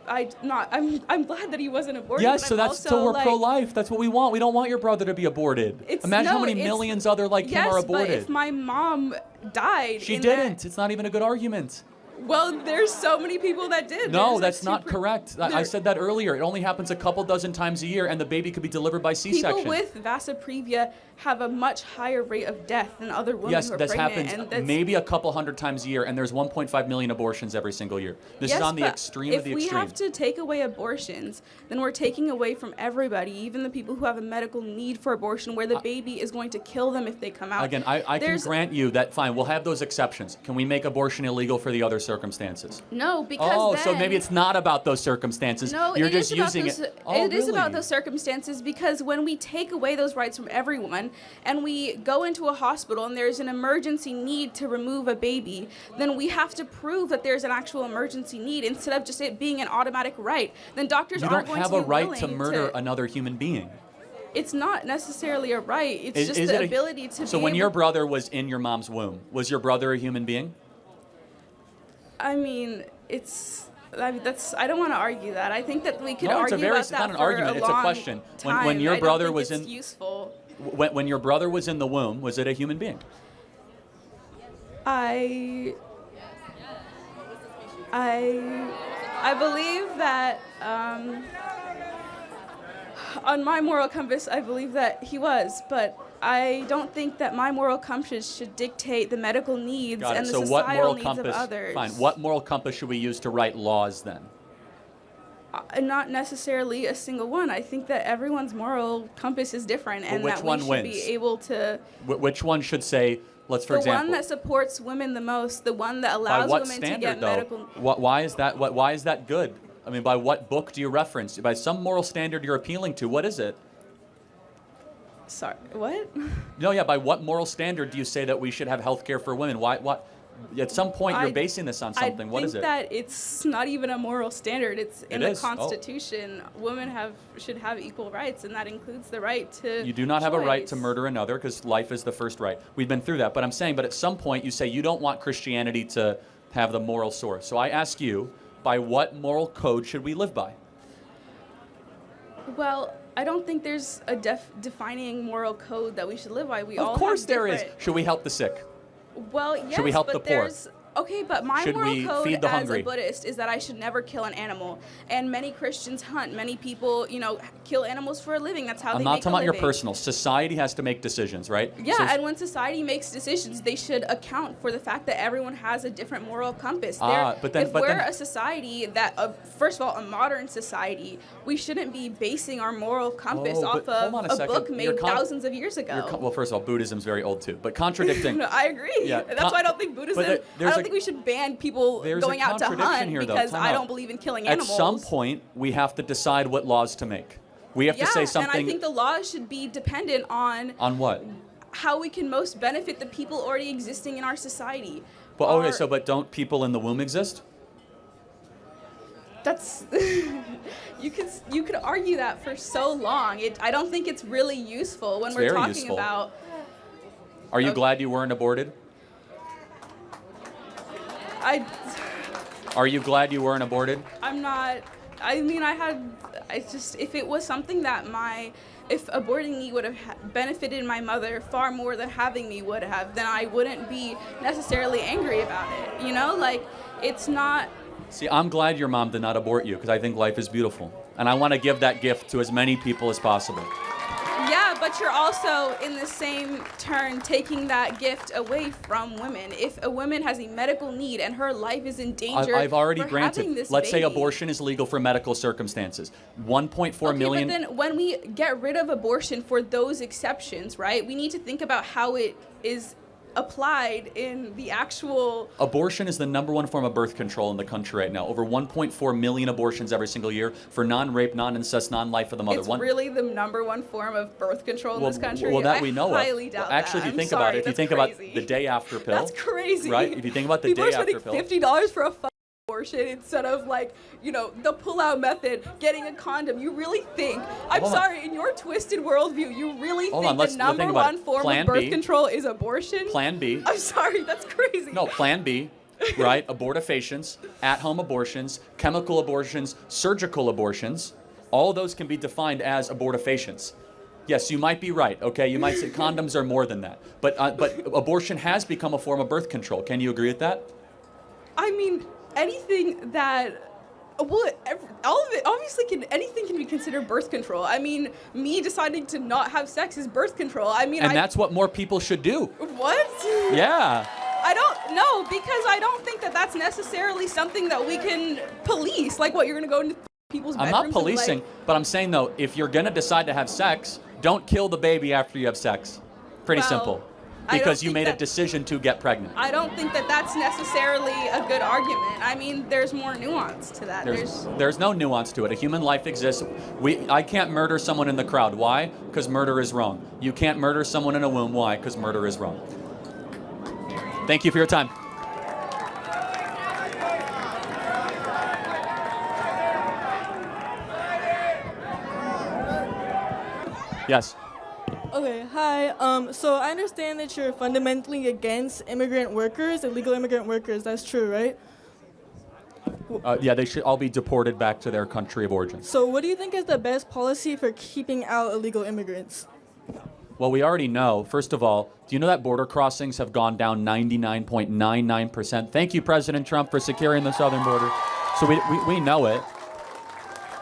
I'm glad that he wasn't aborted. Yes, but so I'm that's also, so we're like, pro-life. That's what we want. We don't want your brother to be aborted. Imagine how many millions other like him are aborted. Yes, but if my mom died. She in didn't. It's not even a good argument. Well, there's so many people that did. No, There's, that's like, not correct. I there- said that earlier. It only happens a couple dozen times a year, and the baby could be delivered by C-section. People with vasa previa have a much higher rate of death than other women Yes, who are this pregnant. happens and that's, maybe a couple hundred times a year, and there's 1.5 million abortions every single year. This yes, is on the but extreme of the if we extreme. have to take away abortions, then we're taking away from everybody, even the people who have a medical need for abortion, where the baby is going to kill them if they come out. Again, I can There's- grant you that, fine, we'll have those exceptions. Can we make abortion illegal for the other circumstances? No, because Oh, so then- maybe it's not about those circumstances. No, You're it just is about using those, it. Oh, it is about really? those circumstances, because when we take away those rights from everyone and we go into a hospital and there's an emergency need to remove a baby, then we have to prove that there's an actual emergency need instead of just it being an automatic right. Then doctors You aren't don't going have to a be right willing to murder another human being. It's not necessarily a right. It's Is just it the a- ability to So be when able, your brother was in your mom's womb, was your brother a human being? I mean, I don't want to argue that. I think that we could No, it's argue about it's that not an for argument, a it's a long question. When time. your I don't brother think was it's in useful. when your brother was in the womb, was it a human being? I believe that on my moral compass, I believe that he was, but I don't think that my moral compass should dictate the medical needs Got it. and the So what societal moral needs compass? of others. Fine. What moral compass should we use to write laws then? Not necessarily a single one. I think that everyone's moral compass is different, and which that one we should wins? be able to. Which one should say? Let's, for the example, one that supports women the most, the one that by allows what women to standard get though? medical. Why is that? Why is that good? I mean, by what book do you reference? By some moral standard you're appealing to. What is it? Sorry, what? No, yeah. By what moral standard do you say that we should have health care for women? Why? What? At some point, you're basing this on something. What is it? I think that it's not even a moral standard. It's in the is? Oh. Constitution. Women should have equal rights, and that includes the right to. You do not have a right to choice. murder another because life is the first right. We've been through that. But I'm saying, but at some point you say you don't want Christianity to have the moral source. So I ask you, by what moral code should we live by? Well, I don't think there's a defining moral code that we should live by. We all Of course have there is. different- Should we help the sick? Well, yes, Should we help but the poor? there's okay, but my Should moral we code feed the as hungry? a Buddhist is that I should never kill an animal. And many Christians hunt. Many people, kill animals for a living. That's how I'm they not make talking a about your living. personal. Society has to make decisions, right? Yeah, So- and when society makes decisions, they should account for the fact that everyone has a different moral compass. but then- if but we're then- a society that, first of all, a modern society, we shouldn't be basing our moral compass Oh, off but hold of on a a second. book You're made thousands of years You're ago. well, first of all, Buddhism's very old too. But contradicting. No, I agree. Yeah, That's why I don't think Buddhism. but I there's don't a- think we should ban people there's going a out to contradiction hunt here, though. because Time I out. don't believe in killing At animals. some point, we have to decide what laws to make. We have yeah, to say something. and I think the laws should be dependent on on what? how we can most benefit the people already existing in our society. But okay, Our- but don't people in the womb exist? That's you could argue that for so long. I don't think it's really useful when It's we're very talking useful. about. Are you Okay. glad you weren't aborted? Are you glad you weren't aborted? I'm not. I mean, if it was something that if aborting me would have benefited my mother far more than having me would have, then I wouldn't be necessarily angry about it. It's not. See, I'm glad your mom did not abort you because I think life is beautiful. And I want to give that gift to as many people as possible. Yeah, but you're also in the same turn taking that gift away from women. If a woman has a medical need and her life is in danger, I've already for having granted. this Let's say baby. abortion is legal for medical circumstances. 1.4 Okay, million. but then when we get rid of abortion for those exceptions, right? We need to think about how it is applied in the actual. Abortion is the #1 form of birth control in the country right now. Over 1.4 million abortions every single year for non-rape, non-incest, non-life of the mother. It's really the #1 form of birth control in this country. Well, that we know I of. highly doubt Actually, that. if you think I'm about sorry, it, if you that's think crazy. about the day after pill. That's crazy. Right? If you think about the People day are spending after pill. $50 for a abortion instead of the pull-out method, getting a condom. You really think? I'm Hold on. sorry. In your twisted worldview, you really Hold think on, let's the think about #1 it. form Plan of birth B. control is abortion? Plan B. I'm sorry. That's crazy. No, Plan B, right? Abortifacients, at-home abortions, chemical abortions, surgical abortions. All those can be defined as abortifacients. Yes, you might be right. Okay, you might say condoms are more than that. But abortion has become a form of birth control. Can you agree with that? I mean, anything that. Well, all of it, obviously, anything can be considered birth control. I mean, me deciding to not have sex is birth control. I mean, And that's what more people should do. What? Yeah. I don't know, because I don't think that that's necessarily something that we can police. Like, what, you're going to go into people's I'm bedrooms not policing, but I'm saying, though, if you're going to decide to have sex, don't kill the baby after you have sex. Pretty Well, simple. I Because don't you think made a that- decision to get pregnant. I don't think that that's necessarily a good argument. I mean, there's more nuance to that. There's no nuance to it. A human life exists. I can't murder someone in the crowd. Why? Because murder is wrong. You can't murder someone in a womb. Why? Because murder is wrong. Thank you for your time. Yes. Okay, hi. So I understand that you're fundamentally against immigrant workers, illegal immigrant workers. That's true, right? Yeah, they should all be deported back to their country of origin. So what do you think is the best policy for keeping out illegal immigrants? Well, we already know. First of all, do you know that border crossings have gone down 99.99%? Thank you, President Trump, for securing the southern border. So we know it.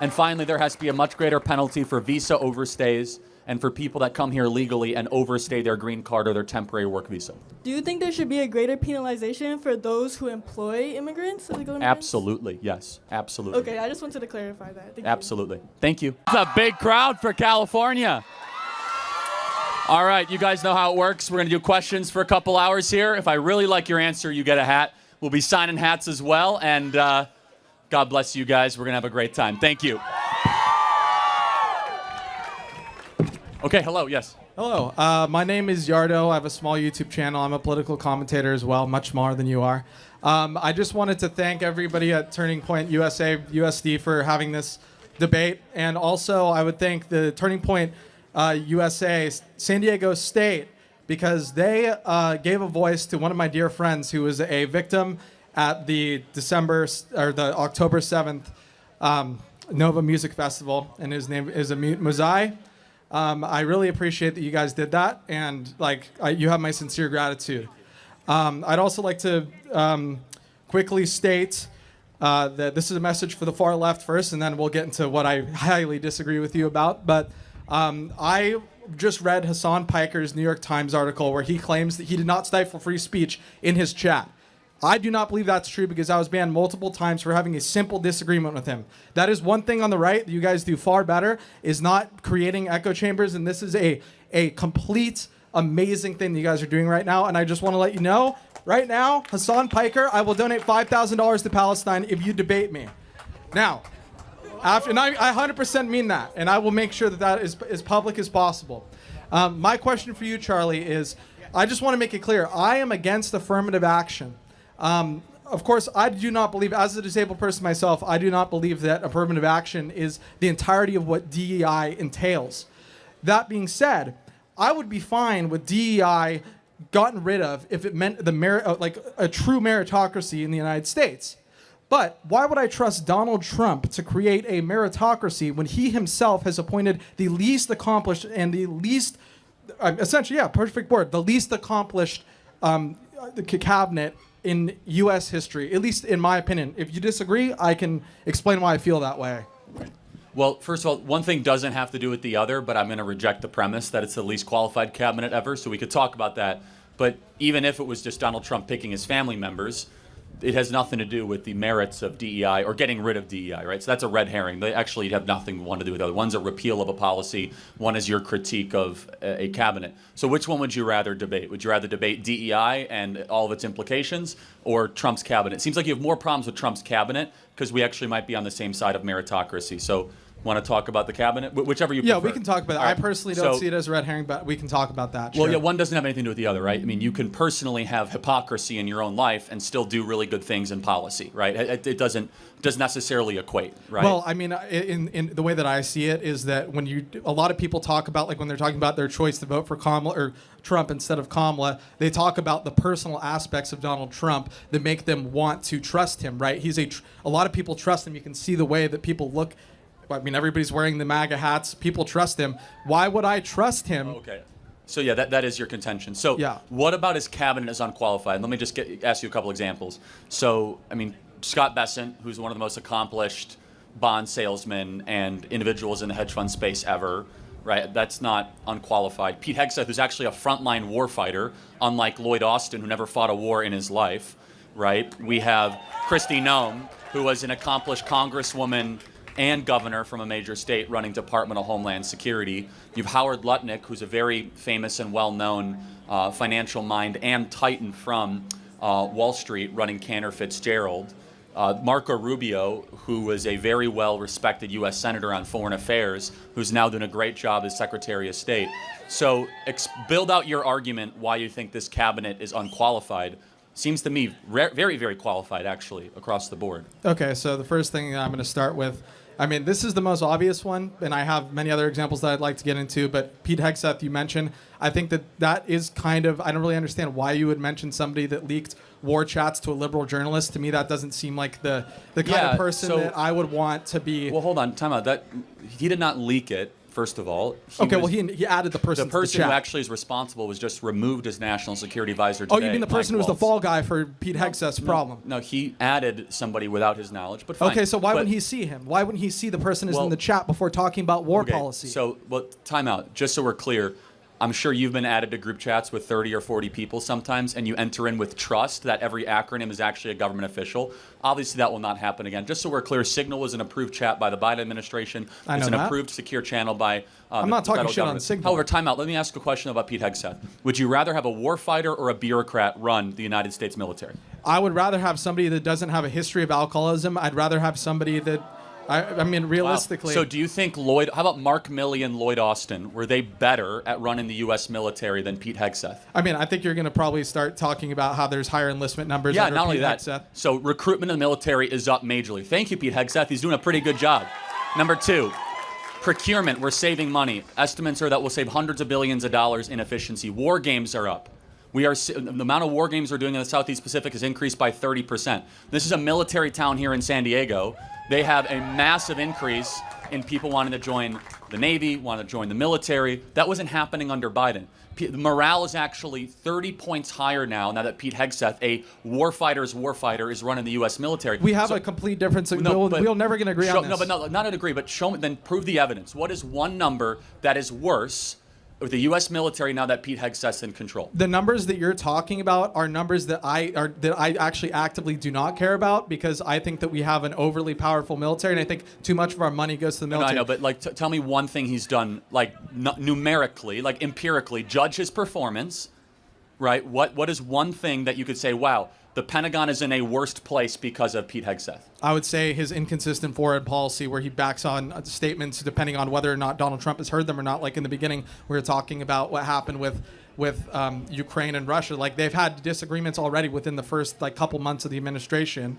And finally, there has to be a much greater penalty for visa overstays and for people that come here legally and overstay their green card or their temporary work visa. Do you think there should be a greater penalization for those who employ immigrants, illegal immigrants? Absolutely, yes, absolutely. Okay, I just wanted to clarify that. Thank you. Absolutely. Thank you. It's a big crowd for California. All right, you guys know how it works. We're going to do questions for a couple hours here. If I really like your answer, you get a hat. We'll be signing hats as well. And God bless you guys. We're going to have a great time. Thank you. Okay, hello, yes. Hello, my name is Yardo. I have a small YouTube channel. I'm a political commentator as well, much smaller than you are. I just wanted to thank everybody at Turning Point USA, USD for having this debate. And also, I would thank the Turning Point USA, San Diego State, because they gave a voice to one of my dear friends who was a victim at the October 7th Nova Music Festival, and his name is Amit Muzai. I really appreciate that you guys did that, and you have my sincere gratitude. I'd also like to quickly state that this is a message for the far left first, and then we'll get into what I highly disagree with you about. But I just read Hassan Piker's New York Times article where he claims that he did not stifle free speech in his chat. I do not believe that's true because I was banned multiple times for having a simple disagreement with him. That is one thing on the right that you guys do far better, is not creating echo chambers, and this is a complete amazing thing that you guys are doing right now. And I just want to let you know, right now, Hassan Piker, I will donate $5,000 to Palestine if you debate me. Now, and I 100% mean that, and I will make sure that that is as public as possible. My question for you, Charlie, is I just want to make it clear, I am against affirmative action. Of course, I do not believe, as a disabled person myself, I do not believe that affirmative action is the entirety of what DEI entails. That being said, I would be fine with DEI gotten rid of if it meant a true meritocracy in the United States. But why would I trust Donald Trump to create a meritocracy when he himself has appointed the least accomplished and the least, essentially, yeah, perfect word, the least accomplished cabinet in U.S. history, at least in my opinion. If you disagree, I can explain why I feel that way. Well, first of all, one thing doesn't have to do with the other, but I'm going to reject the premise that it's the least qualified cabinet ever, so we could talk about that. But even if it was just Donald Trump picking his family members, it has nothing to do with the merits of DEI or getting rid of DEI, right? So that's a red herring. They actually have nothing one to do with the other. One's a repeal of a policy. One is your critique of a cabinet. So which one would you rather debate? Would you rather debate DEI and all of its implications or Trump's cabinet? It seems like you have more problems with Trump's cabinet because we actually might be on the same side of meritocracy. So want to talk about the cabinet? Whichever you prefer. Yeah, we can talk about it. Right. I personally don't see it as a red herring, but we can talk about that. Well, sure. yeah, one doesn't have anything to do with the other, right? I mean, you can personally have hypocrisy in your own life and still do really good things in policy, right? It doesn't necessarily equate, right? Well, I mean, in the way that I see it is that when a lot of people talk about, like when they're talking about their choice to vote for Kamala or Trump instead of Kamala, they talk about the personal aspects of Donald Trump that make them want to trust him, right? A lot of people trust him. You can see the way that people look. I mean, everybody's wearing the MAGA hats. People trust him. Why would I trust him? Okay. So yeah, that is your contention. So Yeah. what about his cabinet is unqualified? Let me just ask you a couple examples. So, I mean, Scott Bessent, who's one of the most accomplished bond salesmen and individuals in the hedge fund space ever, right? That's not unqualified. Pete Hegseth, who's actually a frontline warfighter, unlike Lloyd Austin, who never fought a war in his life, right? We have Kristi Noem, who was an accomplished congresswoman and governor from a major state running Department of Homeland Security. You have Howard Lutnick, who's a very famous and well-known financial mind and titan from Wall Street running Cantor Fitzgerald. Marco Rubio, who was a very well-respected U.S. Senator on Foreign Affairs, who's now doing a great job as Secretary of State. So build out your argument why you think this cabinet is unqualified. Seems to me very, very qualified, actually, across the board. Okay, so the first thing I'm going to start with, I mean, this is the most obvious one, and I have many other examples that I'd like to get into, but Pete Hegseth, you mentioned, I think that is kind of, I don't really understand why you would mention somebody that leaked war chats to a liberal journalist. To me, that doesn't seem like the kind of person that I would want to be. Well, hold on, time out. He did not leak it. First of all, he added the person. The person to the who chat. actually is responsible was just removed as national security advisor today. Oh, you mean the person who was the fall guy for Pete Hegseth's problem? No, he added somebody without his knowledge. But fine. Okay, so why wouldn't he see him? Why wouldn't he see the person who's in the chat before talking about war policy? So, time out. Just so we're clear, I'm sure you've been added to group chats with 30 or 40 people sometimes, and you enter in with trust that every acronym is actually a government official. Obviously, that will not happen again. Just so we're clear, Signal was an approved chat by the Biden administration. It's an approved secure channel by I'm not talking shit government. on Signal. However, time out. Let me ask a question about Pete Hegseth. Would you rather have a warfighter or a bureaucrat run the United States military? I would rather have somebody that doesn't have a history of alcoholism. I'd rather have somebody that, I mean, realistically. Wow. So do you think how about Mark Milley and Lloyd Austin, were they better at running the U.S. military than Pete Hegseth? I mean, I think you're going to probably start talking about how there's higher enlistment numbers. Yeah, under not only Pete that. Hegseth. So recruitment in the military is up majorly. Thank you, Pete Hegseth. He's doing a pretty good job. Number 2, procurement. We're saving money. Estimates are that we'll save hundreds of billions of dollars in efficiency. War games are up. The amount of war games we're doing in the Southeast Pacific has increased by 30%. This is a military town here in San Diego. They have a massive increase in people wanting to join the Navy, wanting to join the military. That wasn't happening under Biden. Morale is actually 30 points higher now that Pete Hegseth, a warfighter's warfighter, is running the U.S. military. We have a complete difference. We're never going to agree on this. No, but not agree, but show me, then prove the evidence. What is one number that is worse with the U.S. military now that Pete Hegseth's in control? The numbers that you're talking about are numbers that I actually actively do not care about, because I think that we have an overly powerful military, and I think too much of our money goes to the military. No, I know, but tell me one thing he's done, numerically, empirically, judge his performance, right? What is one thing that you could say, wow, the Pentagon is in a worst place because of Pete Hegseth? I would say his inconsistent foreign policy, where he backs on statements depending on whether or not Donald Trump has heard them or not. Like in the beginning, we were talking about what happened with Ukraine and Russia. Like, they've had disagreements already within the first couple months of the administration.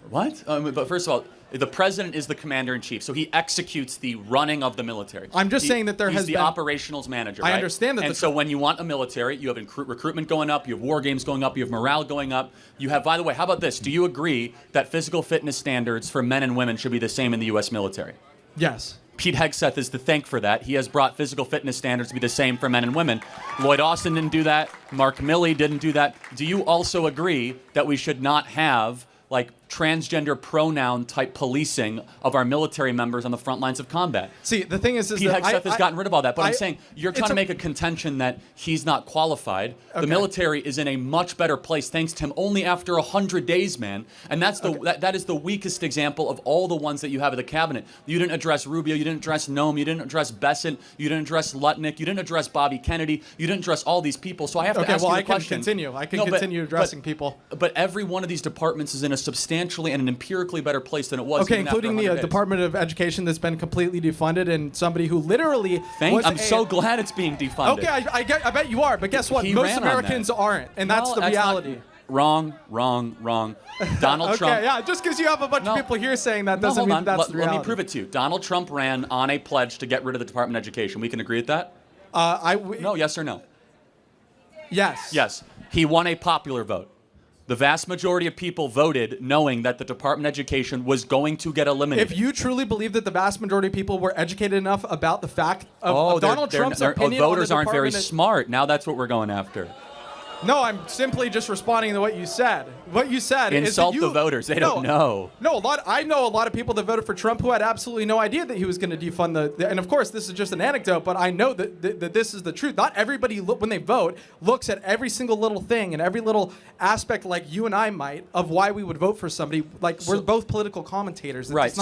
What? But first of all, the president is the commander-in-chief, so he executes the running of the military. I'm just saying that he's the operationals manager, right? I understand that. And so when you want a military, you have recruitment going up, you have war games going up, you have morale going up. You have, by the way, how about this? Do you agree that physical fitness standards for men and women should be the same in the U.S. military? Yes. Pete Hegseth is to thank for that. He has brought physical fitness standards to be the same for men and women. Lloyd Austin didn't do that. Mark Milley didn't do that. Do you also agree that we should not have transgender pronoun type policing of our military members on the front lines of combat? See, the thing is Pete Hegseth has gotten rid of all that, but I'm saying you're trying to make a contention that he's not qualified. Okay. The military is in a much better place thanks to him only after 100 days, man. And that's that is the weakest example of all the ones that you have in the cabinet. You didn't address Rubio, you didn't address Noem, you didn't address Bessent, you didn't address Lutnick, you didn't address Bobby Kennedy, you didn't address all these people. So I have to ask you a question. I can continue addressing people. But every one of these departments is in a substantially and an empirically better place than it was. Okay, including the Department of Education that's been completely defunded, and somebody who literally. I'm so glad it's being defunded. Okay, I bet you are, but guess what? Most Americans aren't, and that's the reality. Wrong. Donald Trump. Okay, yeah, just because you have a bunch of people here saying that doesn't mean that's the reality. Let me prove it to you. Donald Trump ran on a pledge to get rid of the Department of Education. We can agree with that? No, yes or no? Yes. Yes. He won a popular vote. The vast majority of people voted knowing that the Department of Education was going to get eliminated. If you truly believe that the vast majority of people were educated enough about the fact of Donald Trump's opinion on the voters aren't very Department smart. Now that's what we're going after. No, I'm simply just responding to what you said. What you said Insult is that the voters. They don't know. No, I know a lot of people that voted for Trump who had absolutely no idea that he was going to defund and of course, this is just an anecdote, but I know that this is the truth. Not everybody, when they vote, looks at every single little thing and every little aspect like you and I might of why we would vote for somebody. Like, we're both political commentators. Right,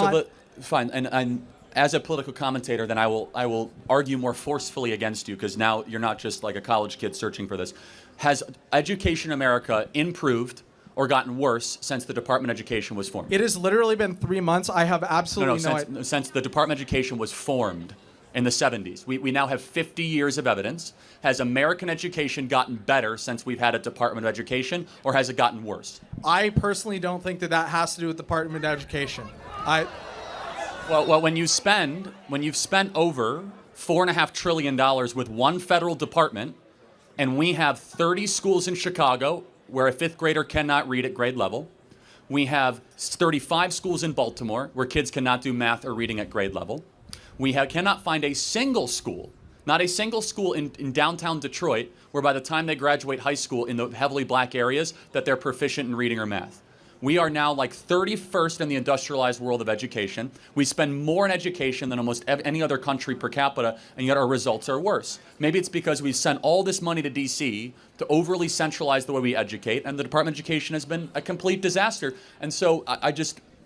fine. And as a political commentator, then I will argue more forcefully against you, because now you're not just like a college kid searching for this. Has education in America improved or gotten worse since the Department of Education was formed? It has literally been 3 months. I have absolutely no idea. Since the Department of Education was formed in the 70s. We now have 50 years of evidence. Has American education gotten better since we've had a Department of Education, or has it gotten worse? I personally don't think that has to do with the Department of Education. Well, when you've spent over $4.5 trillion with one federal department, and we have 30 schools in Chicago where a fifth grader cannot read at grade level. We have 35 schools in Baltimore where kids cannot do math or reading at grade level. We cannot find a single school, not a single school in downtown Detroit, where by the time they graduate high school in the heavily black areas, that they're proficient in reading or math. We are now like 31st in the industrialized world of education. We spend more in education than almost any other country per capita, and yet our results are worse. Maybe it's because we've sent all this money to D.C. to overly centralize the way we educate, and the Department of Education has been a complete disaster. And so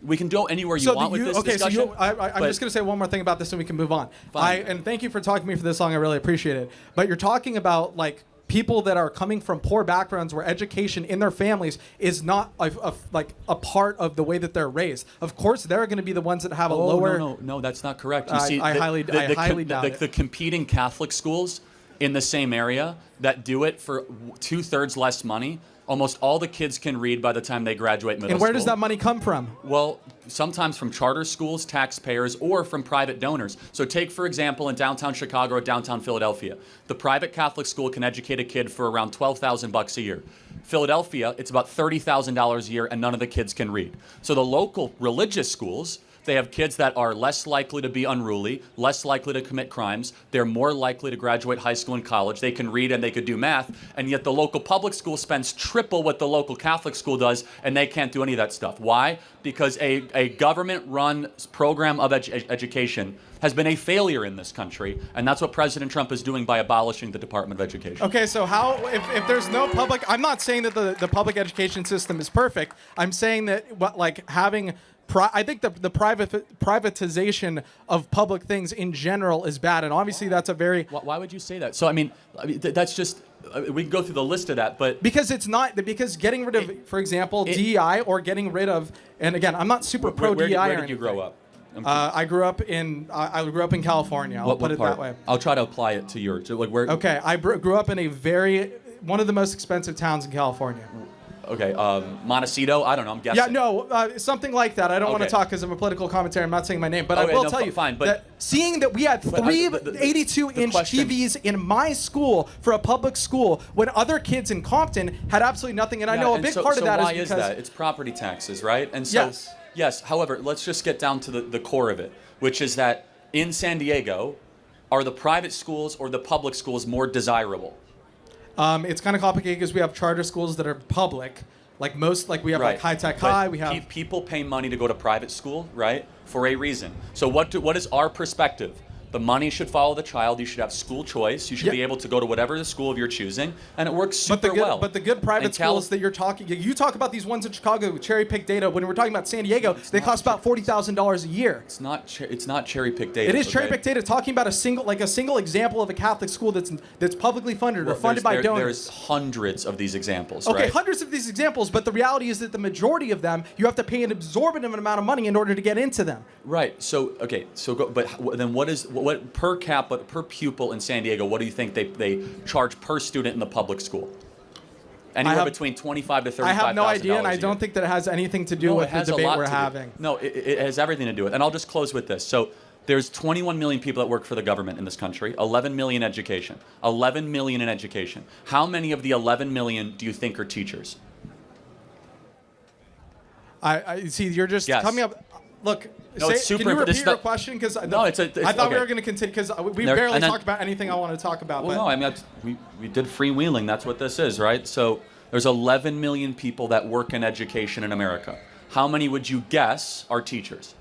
we can go anywhere you want with this discussion. I'm just going to say one more thing about this and we can move on. And thank you for talking to me for this long. I really appreciate it. But you're talking about like people that are coming from poor backgrounds where education in their families is not a part of the way that they're raised. Of course, they're going to be the ones that have a lower... No, that's not correct. You see, I highly doubt it. The competing Catholic schools in the same area that do it for 2/3 less money, almost all the kids can read by the time they graduate middle school. And where does that money come from? Well, sometimes from charter schools, taxpayers, or from private donors. So take, for example, in downtown Chicago or downtown Philadelphia, the private Catholic school can educate a kid for around $12,000 a year. Philadelphia, it's about $30,000 a year, and none of the kids can read. So the local religious schools, they have kids that are less likely to be unruly, less likely to commit crimes. They're more likely to graduate high school and college. They can read and they could do math, and yet the local public school spends triple what the local Catholic school does, and they can't do any of that stuff. Why? Because a government-run program of education has been a failure in this country, and that's what President Trump is doing by abolishing the Department of Education. Okay, so if there's no public... I'm not saying that the public education system is perfect. I'm saying that having... I think the privatization of public things in general is bad, and obviously that's a very... Why would you say that? So, I mean that's just... we can go through the list of that, but... Because getting rid of, for example, DEI, or getting rid of... And again, I'm not super pro-DEI. Where did you grow up? I grew up in California. I'll put it that way. I'll try to apply it to yours. Okay, I grew up in one of the most expensive towns in California. Okay, Montecito? I don't know, I'm guessing. Yeah, no, something like that. I don't want to talk because I'm a political commentator. I'm not saying my name, but I will tell you that seeing that we had three 82-inch TVs in my school for a public school when other kids in Compton had absolutely nothing, and I know a big part of that is because... So why is that? It's property taxes, right? And so, yes, however, let's just get down to the core of it, which is that in San Diego, are the private schools or the public schools more desirable? It's kind of complicated because we have charter schools that are public, we have High Tech High. We have people pay money to go to private school, right? For a reason. So what is our perspective? The money should follow the child. You should have school choice. You should be able to go to whatever the school of your choosing, and it works super well. But the good private schools that you talk about these ones in Chicago with cherry-picked data. When we're talking about San Diego, they cost about $40,000 a year. It's not cherry-picked data. It is cherry-picked data. Talking about a single example of a Catholic school that's publicly funded or funded by donors. There's hundreds of these exampents. Okay, right? Hundreds of these examples, but the reality is that the majority of them, you have to pay an exorbitant amount of money in order to get into them. Right. So then what per capita, per pupil in San Diego, what do you think they charge per student in the public school? Anywhere between $25,000 to $35,000. I have no idea, and I don't think that it has anything to do with the debate we're having. No, it has everything to do with it. And I'll just close with this. So there's 21 million people that work for the government in this country, 11 million education. 11 million in education. How many of the 11 million do you think are teachers? I see. You're just Yes. coming up. Look, No, it's super can you imp- this repeat is your the- question? Because No, it's I thought okay. we were going to continue because we There- barely and then- talked about anything I want to talk about. Well, but no, I mean, we did freewheeling. That's what this is, right? So there's 11 million people that work in education in America. How many would you guess are teachers?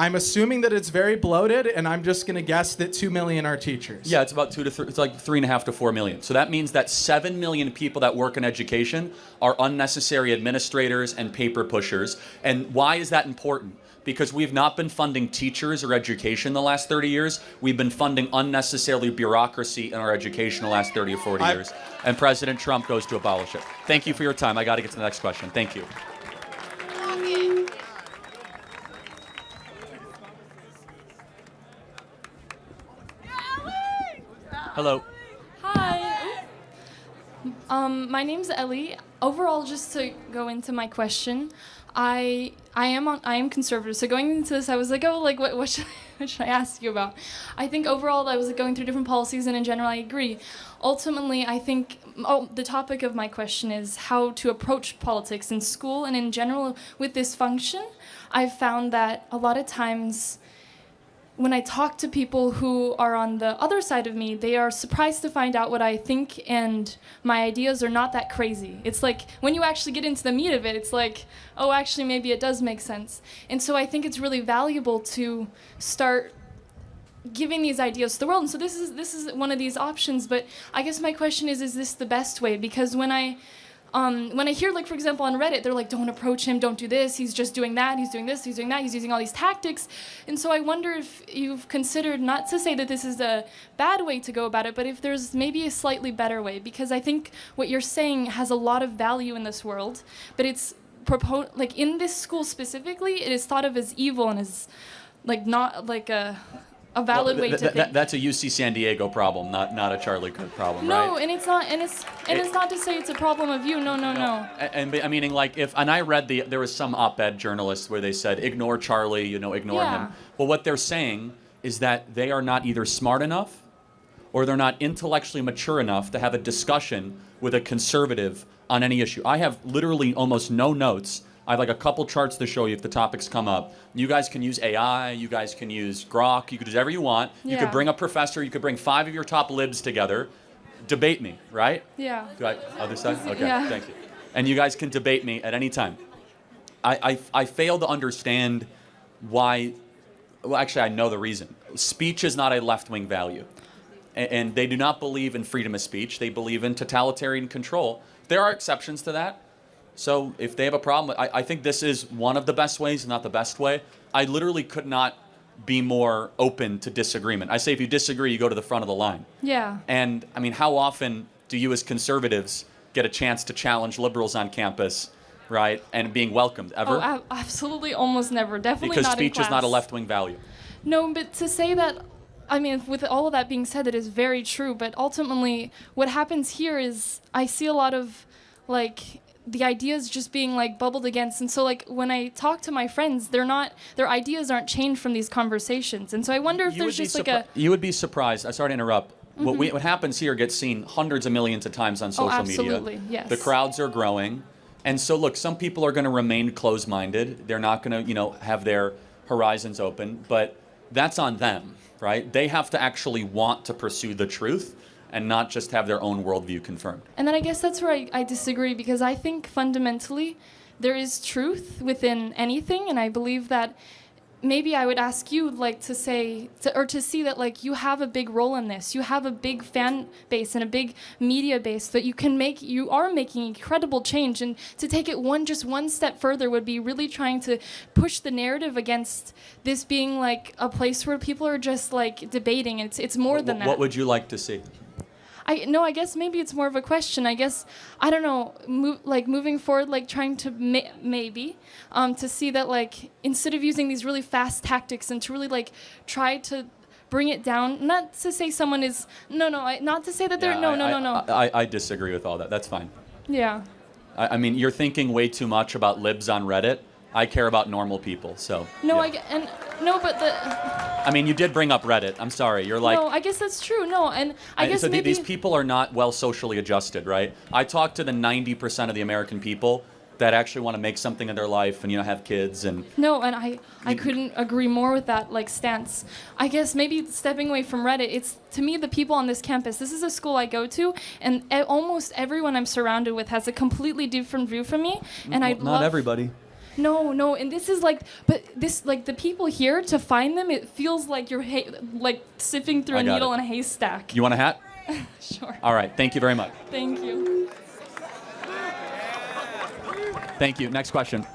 I'm assuming that it's very bloated, and I'm just going to guess that 2 million are teachers. Yeah, it's about 2 to 3. It's like 3.5 to 4 million. So that means that 7 million people that work in education are unnecessary administrators and paper pushers. And why is that important? Because we've not been funding teachers or education the last 30 years. We've been funding unnecessarily bureaucracy in our education the last 30 or 40 years. And President Trump goes to abolish it. Thank you for your time. I got to get to the next question. Thank you. Hello. Hi. My name's Ellie. Overall, just to go into my question, I am conservative. So going into this, I was like, oh, like what should I ask you about? I think overall, I was going through different policies, and in general, I agree. Ultimately, I think the topic of my question is how to approach politics in school and in general with this function. I've found that a lot of times, when I talk to people who are on the other side of me, they are surprised to find out what I think, and my ideas are not that crazy. It's like when you actually get into the meat of it, it's like, oh, actually, maybe it does make sense. And so I think it's really valuable to start giving these ideas to the world. And so this is one of these options. But I guess my question is this the best way? Because when I hear, like, for example, on Reddit, they're like, don't approach him, don't do this, he's just doing that, he's doing this, he's doing that, he's using all these tactics. And so I wonder if you've considered, not to say that this is a bad way to go about it, but if there's maybe a slightly better way, because I think what you're saying has a lot of value in this world, but it's like in this school specifically, it is thought of as evil and as like not like a valid way to think. That's a UC San Diego problem, not a Charlie Kirk problem, right? No, and it's not, and it's not to say it's a problem of you. No. And I meaning like and I read there was some op-ed journalists where they said ignore Charlie, ignore him. Well, what they're saying is that they are not either smart enough or they're not intellectually mature enough to have a discussion with a conservative on any issue. I have literally almost no notes. I have like a couple charts to show you if the topics come up. You guys can use AI, you guys can use Grok, you could do whatever you want. You could bring a professor, you could bring 5 of your top libs together, debate me, right? Yeah. Other side? Okay, Yeah. Thank you. And you guys can debate me at any time. I fail to understand why, well, actually I know the reason. Speech is not a left-wing value. And they do not believe in freedom of speech, they believe in totalitarian control. There are exceptions to that. So if they have a problem, I think this is one of the best ways, not the best way. I literally could not be more open to disagreement. I say if you disagree, you go to the front of the line. Yeah. And I mean, how often do you as conservatives get a chance to challenge liberals on campus, right? And being welcomed, ever? Oh, absolutely, almost never. Definitely because not in speech class. is not a left-wing value. No, but to say that, I mean, with all of that being said, it is very true. But ultimately, what happens here is I see a lot of, like, the ideas just being like bubbled against, and so like when I talk to my friends, their ideas aren't changed from these conversations, and so I wonder if there's just like a. You would be surprised. I'm sorry to interrupt. Mm-hmm. What happens here gets seen hundreds of millions of times on social absolutely, media. yes. The crowds are growing, and so look, some people are going to remain closed-minded. They're not going to, have their horizons open, but that's on them, right? They have to actually want to pursue the truth and not just have their own worldview confirmed. And then I guess that's where I disagree, because I think fundamentally there is truth within anything, and I believe that maybe I would ask you like to see that like you have a big role in this. You have a big fan base and a big media base that you are making incredible change, and to take it just one step further would be really trying to push the narrative against this being like a place where people are just like debating. It's more than that. What would you like to see? I guess maybe it's more of a question. I guess, I don't know, moving forward, like trying to maybe to see that like instead of using these really fast tactics and to really like try to bring it down, not to say someone is, not to say that they're, no. I disagree with all that. That's fine. Yeah. I mean, you're thinking way too much about libs on Reddit. I care about normal people, so. No, yeah. and No, but the. I mean, you did bring up Reddit. I'm sorry. You're like. No, I guess that's true. No, and I guess so maybe. these people are not well socially adjusted, right? I talk to the 90% of the American people that actually want to make something of their life and have kids and. No, and I couldn't agree more with that stance. I guess maybe stepping away from Reddit, it's to me the people on this campus. This is a school I go to, and almost everyone I'm surrounded with has a completely different view from me, and I love. Not everybody. No, and this is the people here, to find them, it feels like you're sifting through a needle in a haystack. You want a hat? Sure. All right. Thank you very much. Thank you. Thank you. Next question.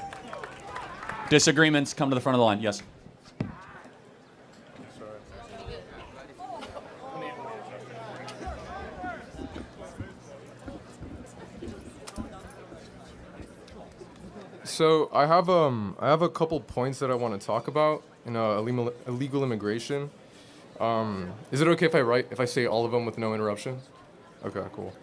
Disagreements, come to the front of the line. Yes. So I have a couple points that I want to talk about in illegal immigration. Is it okay if I say all of them with no interruptions? Okay, cool.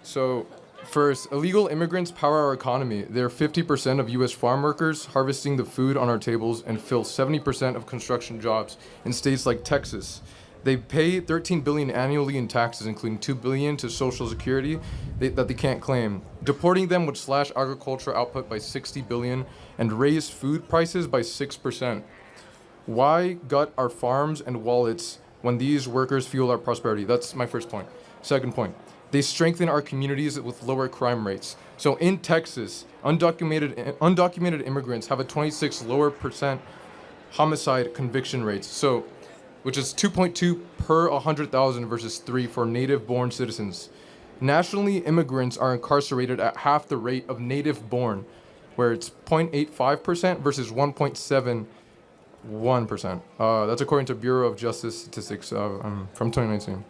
So first, illegal immigrants power our economy. They're 50% of U.S. farm workers, harvesting the food on our tables, and fill 70% of construction jobs in states like Texas. They pay $13 billion annually in taxes, including $2 billion to Social Security that they can't claim. Deporting them would slash agricultural output by $60 billion and raise food prices by 6%. Why gut our farms and wallets when these workers fuel our prosperity? That's my first point. Second point, they strengthen our communities with lower crime rates. So in Texas, undocumented immigrants have a 26% lower homicide conviction rates. Which is 2.2 per 100,000 versus 3 for native-born citizens. Nationally, immigrants are incarcerated at half the rate of native-born, where it's 0.85% versus 1.71%. That's according to Bureau of Justice Statistics from 2019.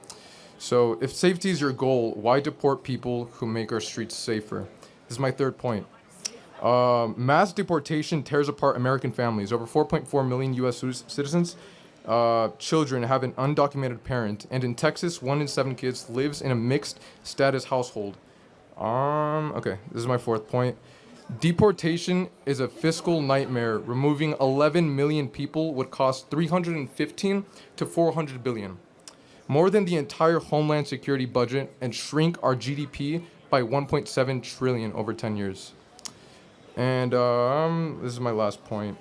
So if safety is your goal, why deport people who make our streets safer? This is my third point. Mass deportation tears apart American families. Over 4.4 million U.S. citizens children have an undocumented parent, and in Texas, 1 in 7 kids lives in a mixed status household. Okay, this is my fourth point. Deportation is a fiscal nightmare. Removing 11 million people would cost $315 to $400 billion, more than the entire Homeland Security budget, and shrink our GDP by 1.7 trillion over 10 years. And this is my last point.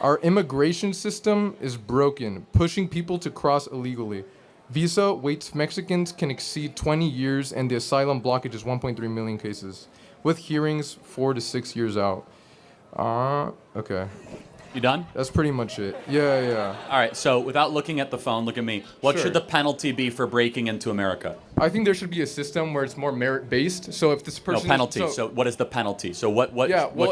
Our immigration system is broken, pushing people to cross illegally. Visa waits Mexicans can exceed 20 years, and the asylum blockage is 1.3 million cases, with hearings 4 to 6 years out. Okay. You done? That's pretty much it. Yeah. All right, so without looking at the phone, look at me. What Sure. should the penalty be for breaking into America? I think there should be a system where it's more merit-based. So if this person... No, penalty. So what is the penalty? So what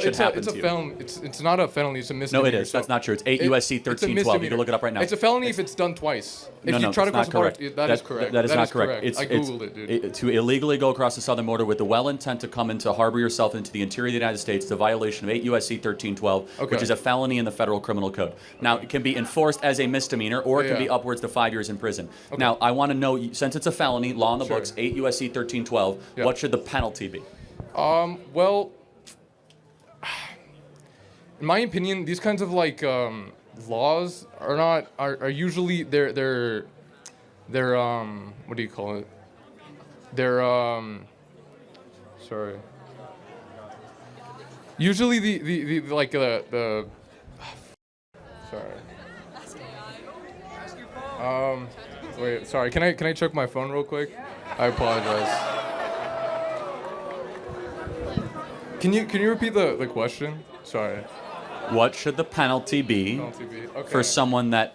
should happen to you? Felony. It's not a felony, it's a misdemeanor. No, it is. That's not true. It's 8 U.S.C. 1312. You can look it up right now. It's a felony if it's done twice. If No, you try to cross not the border, correct. that is correct. That is not correct. I Googled it, dude. To illegally go across the southern border with the well intent to come into harbor yourself into the interior of the United States, the violation of 8 U.S.C. 1312, Okay. which is a felony in the federal criminal code. Now, it can be enforced as a misdemeanor, or it can be upwards to 5 years in prison. Okay. Now, I want to know, since it's a felony, law on the Sure. books, 8 U.S.C. 1312, Yeah. what should the penalty be? Well, in my opinion, these kinds of laws are usually they're what do you call it? They're sorry. Usually the sorry. Wait, sorry. Can I check my phone real quick? I apologize. Can you repeat the question? Sorry. What should the penalty be Okay. for someone that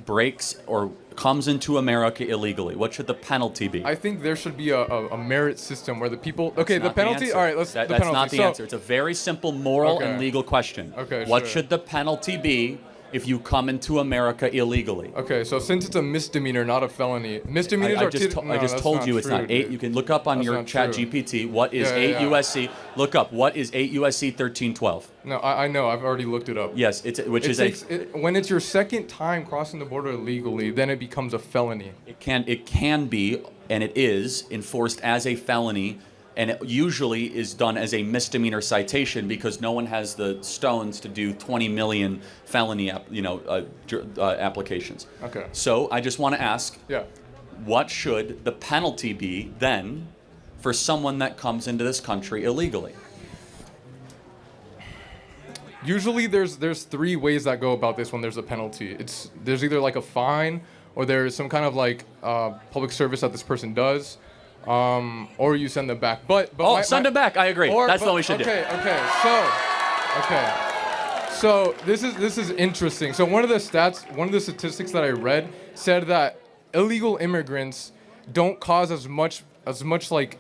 breaks or comes into America illegally? What should the penalty be? I think there should be a merit system where the people. Okay, the Not penalty. answer. All right, let's. That's the penalty. not the answer. It's a very simple moral Okay. and legal question. Okay, What sure. should the penalty be if you come into America illegally? Okay, so since it's a misdemeanor, not a felony, misdemeanors I are. just told you it's true, not 8. dude. You can look up on That's your not chat true. GPT what is Yeah, 8 yeah. USC. Look up what is 8 USC 1312. No, I know. I've already looked it up. Yes, when it's your second time crossing the border illegally, then it becomes a felony. It can be, and it is enforced as a felony And it usually is done as a misdemeanor citation because no one has the stones to do 20 million felony applications. Okay. So I just want to ask, Yeah. what should the penalty be then for someone that comes into this country illegally? Usually there's three ways that go about this when there's a penalty. There's either like a fine, or there's some kind of like public service that this person does, or you send them back. But send them back. I agree. That's what we should do. Okay. So this is interesting. So one of the statistics that I read said that illegal immigrants don't cause as much like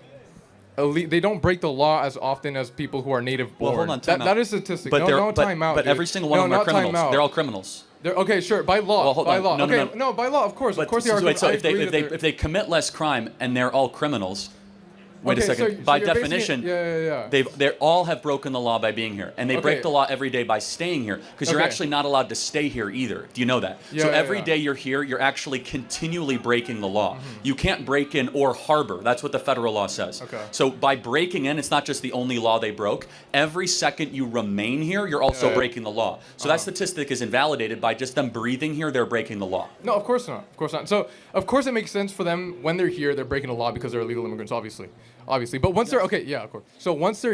they don't break the law as often as people who are native born. Well, hold on, time out. That is a statistic. But time out. But dude. every single one of them are criminals. They're all criminals. Okay, sure. By law. Well, hold by on. law. No. No, by law. Of course they are. Wait, so I if agree that if they commit less crime and they're all criminals, wait a Okay, second. so By you're basing it- definition, yeah. they all have broken the law by being here, and they break Okay. the law every day by staying here because you're Okay. actually not allowed to stay here either. Do you know that? Yeah, so yeah, every yeah. day you're here, you're actually continually breaking the law. You can't break in or harbor. That's what the federal law says. Okay. So by breaking in, it's not just the only law they broke. Every second you remain here, you're also Yeah. breaking the law. So that statistic is invalidated by just them breathing here. They're breaking the law. No, of course not. Of course not. So, of course, it makes sense for them when they're here. They're breaking the law because they're illegal immigrants, obviously. But once they're of course. So once they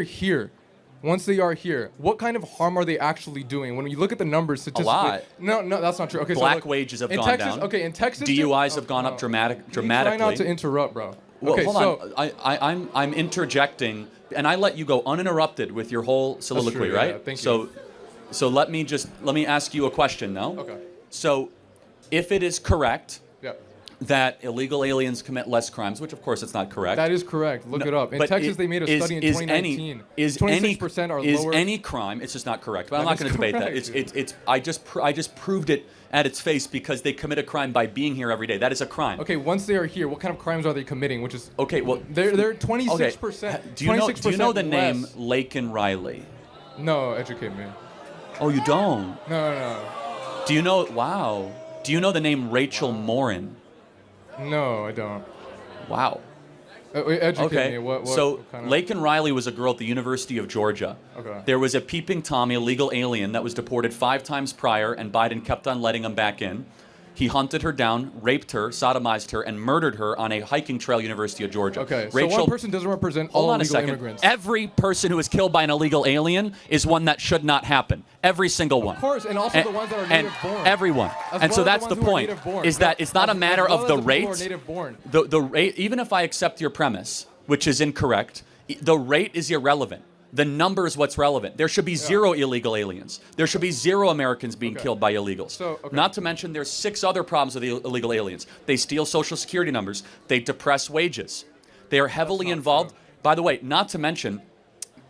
are here, what kind of harm are they actually doing? When you look at the numbers statistically, lot. No, that's not true. Okay, Black so look, wages have in gone Texas, down. Okay, in Texas, DUIs have gone up dramatically. Try not to interrupt, bro. Well, okay, hold so on. I'm interjecting, and I let you go uninterrupted with your whole soliloquy, true, yeah, right? thank so, you. So let me ask you a question now. Okay. So, if it is correct yeah, that illegal aliens commit less crimes, which of course it's not correct. that is correct. Look No, it up. In but Texas, they made a study in 2019. 26% are is lower. any crime? It's just not correct. But I'm That not is going to debate that. correct. It's I just proved it at its face because they commit a crime by being here every day. That is a crime. Okay, once they are here, what kind of crimes are they committing? Which is Okay, well they're 26%. Okay. Do you know the name less. Laken Riley? No, educate me. Oh, you don't. No. Do you know? Wow. Do you know the name Rachel Morin? No, I don't. Wow. Educate Okay. me. What So kind of... Laken Riley was a girl at the University of Georgia. Okay. There was a peeping Tommy, illegal alien, that was deported 5 times prior, and Biden kept on letting him back in. He hunted her down, raped her, sodomized her, and murdered her on a hiking trail, University of Georgia. Okay, so Rachel, one person doesn't represent hold all on a illegal second. immigrants. Every person who is killed by an illegal alien is one that should not happen. Every single one. Of course, and also the ones that are native born. Everyone. As And well so as that's the the ones who are point. native born. Is that it's not a matter as well of as the the people who are rate. native born. The rate, even if I accept your premise, which is incorrect, the rate is irrelevant. The number is what's relevant. There should be 0 illegal aliens. There should be 0 Americans being killed by illegals. So, okay. Not to mention there's 6 other problems with the illegal aliens. They steal Social Security numbers. They depress wages. They are heavily involved. true. By the way, not to mention,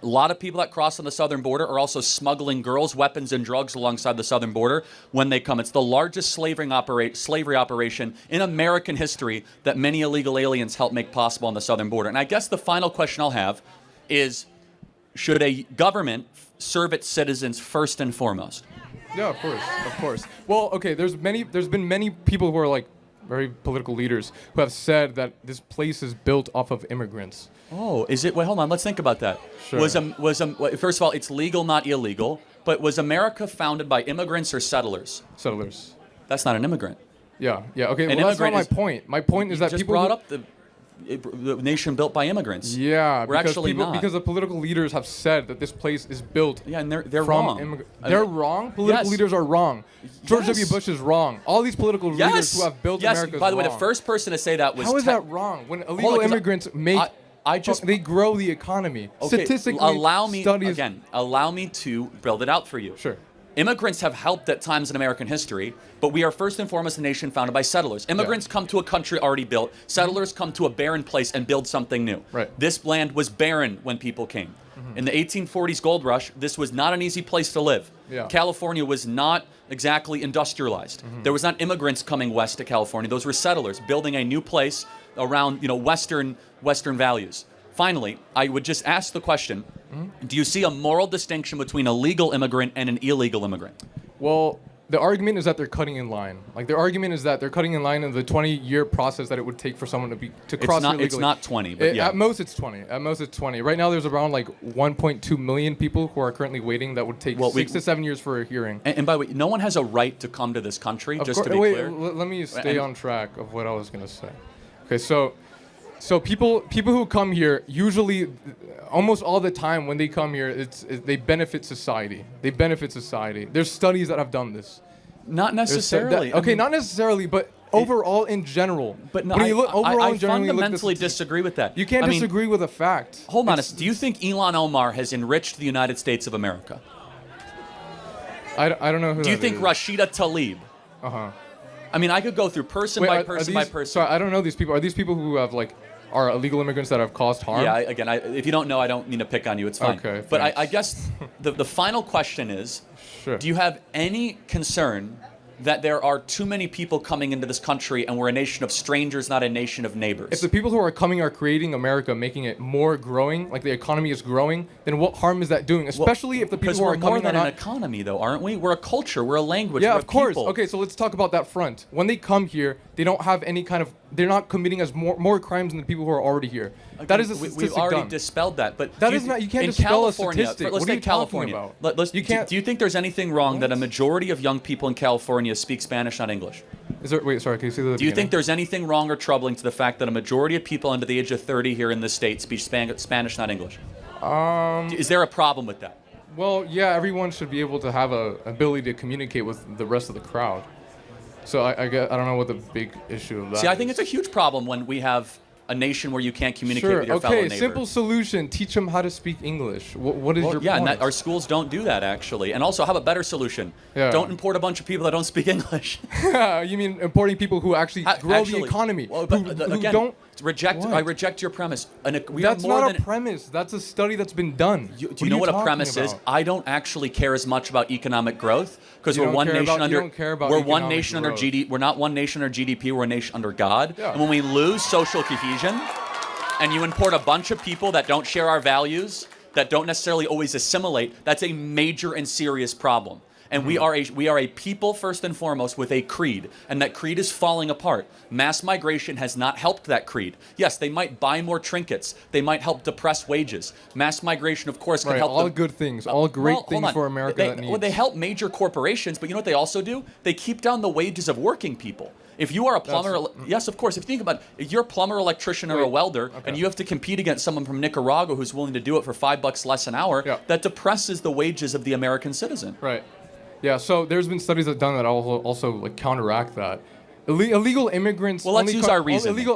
a lot of people that cross on the southern border are also smuggling girls, weapons, and drugs alongside the southern border when they come. It's the largest slavery operation in American history that many illegal aliens help make possible on the southern border. And I guess the final question I'll have is, should a government serve its citizens first and foremost? Yeah, of course. Well, okay, there's been many people who are like very political leaders who have said that this place is built off of immigrants. Oh, is it? Wait, hold on. Let's think about that. Sure. First of all, it's legal, not illegal. But was America founded by immigrants or settlers? Settlers. That's not an immigrant. Yeah. Okay. An Well, that's not immigrant my is- point. My point is that just people brought who- up the nation built by immigrants. Yeah, We're actually not. because the political leaders have said that this place is built. Yeah, and they're from wrong. They're wrong. Political yes. leaders are wrong. George Yes. W. Bush is wrong. All these political leaders who have built yes. America. By the way, the wrong. first person to say that was. How is that wrong? When illegal 'cause immigrants they grow the economy. Okay, Statistically, allow me studies. Allow me to build it out for you. Sure. Immigrants have helped at times in American history, but we are first and foremost a nation founded by settlers. Immigrants come to a country already built. Settlers come to a barren place and build something new. Right. This land was barren when people came. In the 1840s gold rush, this was not an easy place to live. Yeah. California was not exactly industrialized. There was not immigrants coming west to California. Those were settlers building a new place around, Western values. Finally, I would just ask the question, do you see a moral distinction between a legal immigrant and an illegal immigrant? Well, the argument is that they're cutting in line. Like their argument is that they're cutting in line in the 20-year process that it would take for someone to cross here legally. It's not 20, but yeah. At most it's 20. At most it's 20. Right now there's around like 1.2 million people who are currently waiting that would take 6 to 7 years for a hearing. And by the way, no one has a right to come to this country, just to be clear. Let me stay on track of what I was going to say. Okay, so people who come here usually, almost all the time when they come here, they benefit society. They benefit society. There's studies that have done this. Not necessarily. Not necessarily, but overall in general. But no, I fundamentally disagree with that. You can't disagree with a fact. Hold on. Do you think Ilhan Omar has enriched the United States of America? I don't know who. Do you think Rashida Tlaib? I mean, I could go through person by person. Sorry, I don't know these people. Are these people who have are illegal immigrants that have caused harm? Yeah, if you don't know, I don't mean to pick on you. It's fine. Okay, but I guess the final question is, do you have any concern that there are too many people coming into this country and we're a nation of strangers, not a nation of neighbors? If the people who are coming are creating America, making it more growing, like the economy is growing, then what harm is that doing? Especially if the people who are coming are not... Because we're more than an economy, though, aren't we? We're a culture. We're a language. Yeah, we're of course. people. Okay, so let's talk about that front. When they come here, they don't have any kind of... They're not committing as more crimes than the people who are already here. Again, that is a statistic. We've already dispelled that, but that is not. You can't dispel a statistic. Let's what are you take California. talking about? Do you think there's anything wrong that a majority of young people in California speak Spanish, not English? Wait, sorry. Can you see the? Do you think there's anything wrong or troubling to the fact that a majority of people under the age of 30 here in the state speak Spanish, not English? Is there a problem with that? Well, yeah. Everyone should be able to have a ability to communicate with the rest of the crowd. So I don't know what the big issue of that. See, I think it's a huge problem when we have a nation where you can't communicate with your fellow neighbor. Simple solution: teach them how to speak English. What is your point? Yeah, and our schools don't do that actually. And also, have a better solution. Yeah. Don't import a bunch of people that don't speak English. You mean importing people who actually grow the economy? Well, but who don't. I reject your premise. That's not a premise. That's a study that's been done. Do you know what a premise is? I don't actually care as much about economic growth because we're one nation under. We're one nation under GDP. We're not one nation under GDP. We're a nation under God. Yeah. And when we lose social cohesion, and you import a bunch of people that don't share our values, that don't necessarily always assimilate, that's a major and serious problem. And we are a people first and foremost with a creed, and that creed is falling apart. Mass migration has not helped that creed. Yes, they might buy more trinkets. They might help depress wages. Mass migration, of course, can help. All good things, all great things for America that needs. Well, they help major corporations, but you know what they also do? They keep down the wages of working people. If you are a plumber, yes, of course. If you think about it, if you're a plumber, electrician, or a welder, and you have to compete against someone from Nicaragua who's willing to do it for $5 less an hour, that depresses the wages of the American citizen. Right. Yeah. So there's been studies that have done that also counteract that. Illegal immigrants. Well, let's use our reason. Let's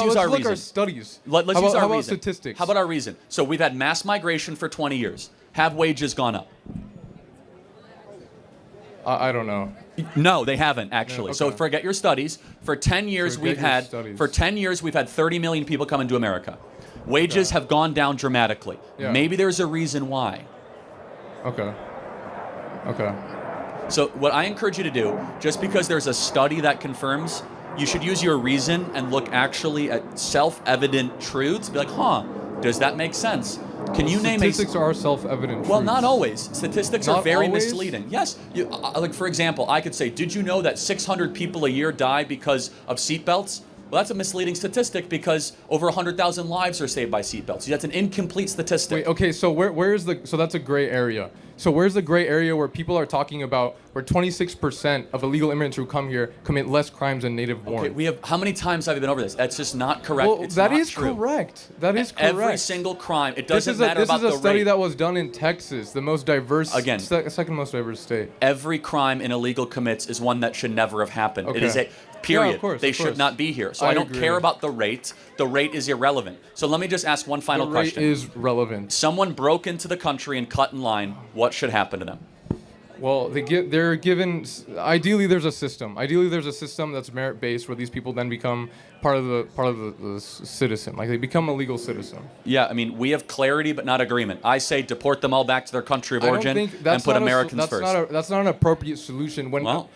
use our reason. Our studies. Let's use our reason. How about statistics? How about our reason? So we've had mass migration for 20 years. Have wages gone up? I don't know. No, they haven't actually. So forget your studies. For 10 years we've had 30 million people come into America. Wages have gone down dramatically. Yeah. Maybe there's a reason why. Okay. So what I encourage you to do, just because there's a study that confirms, you should use your reason and look actually at self-evident truths. Be like, does that make sense? Can you name statistics are self-evident? Well, not always. Statistics are very misleading. Yes. Like, for example, I could say, did you know that 600 people a year die because of seatbelts? Well, that's a misleading statistic because over 100,000 lives are saved by seatbelts. That's an incomplete statistic. Wait, okay, so so that's a gray area. So where's the gray area where people are talking about where 26% of illegal immigrants who come here commit less crimes than native born? Okay, how many times have we been over this? That's just not correct. Well, that is correct. That is correct. Every single crime. It doesn't matter about the rate. This is a study that was done in Texas, the most diverse, second most diverse state. Every crime an illegal commits is one that should never have happened. Okay. It is a period. Yeah, of course, they should not be here. So I don't care about the rate. The rate is irrelevant. So let me just ask one final question. The rate is relevant. Someone broke into the country and cut in line. What should happen to them? Well, they're given. Ideally, there's a system. Ideally, there's a system that's merit-based, where these people then become part of the citizen. Like they become a legal citizen. Yeah, I mean, we have clarity but not agreement. I say deport them all back to their country of origin and put Americans first. That's not an appropriate solution. The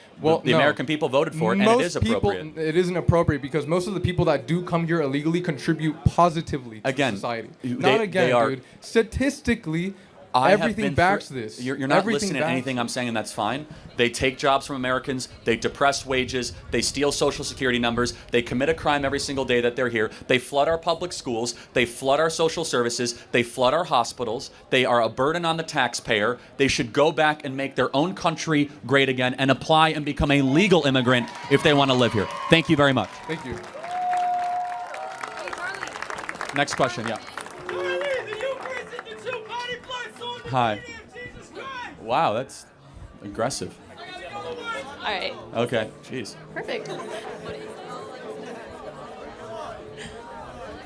American people voted for it, and it is appropriate. It isn't appropriate because most of the people that do come here illegally contribute positively to society. Dude. Statistically, Everything backs this. You're not Everything listening to backs anything I'm saying, and that's fine. They take jobs from Americans. They depress wages. They steal Social Security numbers. They commit a crime every single day that they're here. They flood our public schools. They flood our social services. They flood our hospitals. They are a burden on the taxpayer. They should go back and make their own country great again and apply and become a legal immigrant if they want to live here. Thank you very much. Thank you. Next question, yeah. Hi. Wow, that's aggressive. All right. Okay, jeez. Perfect.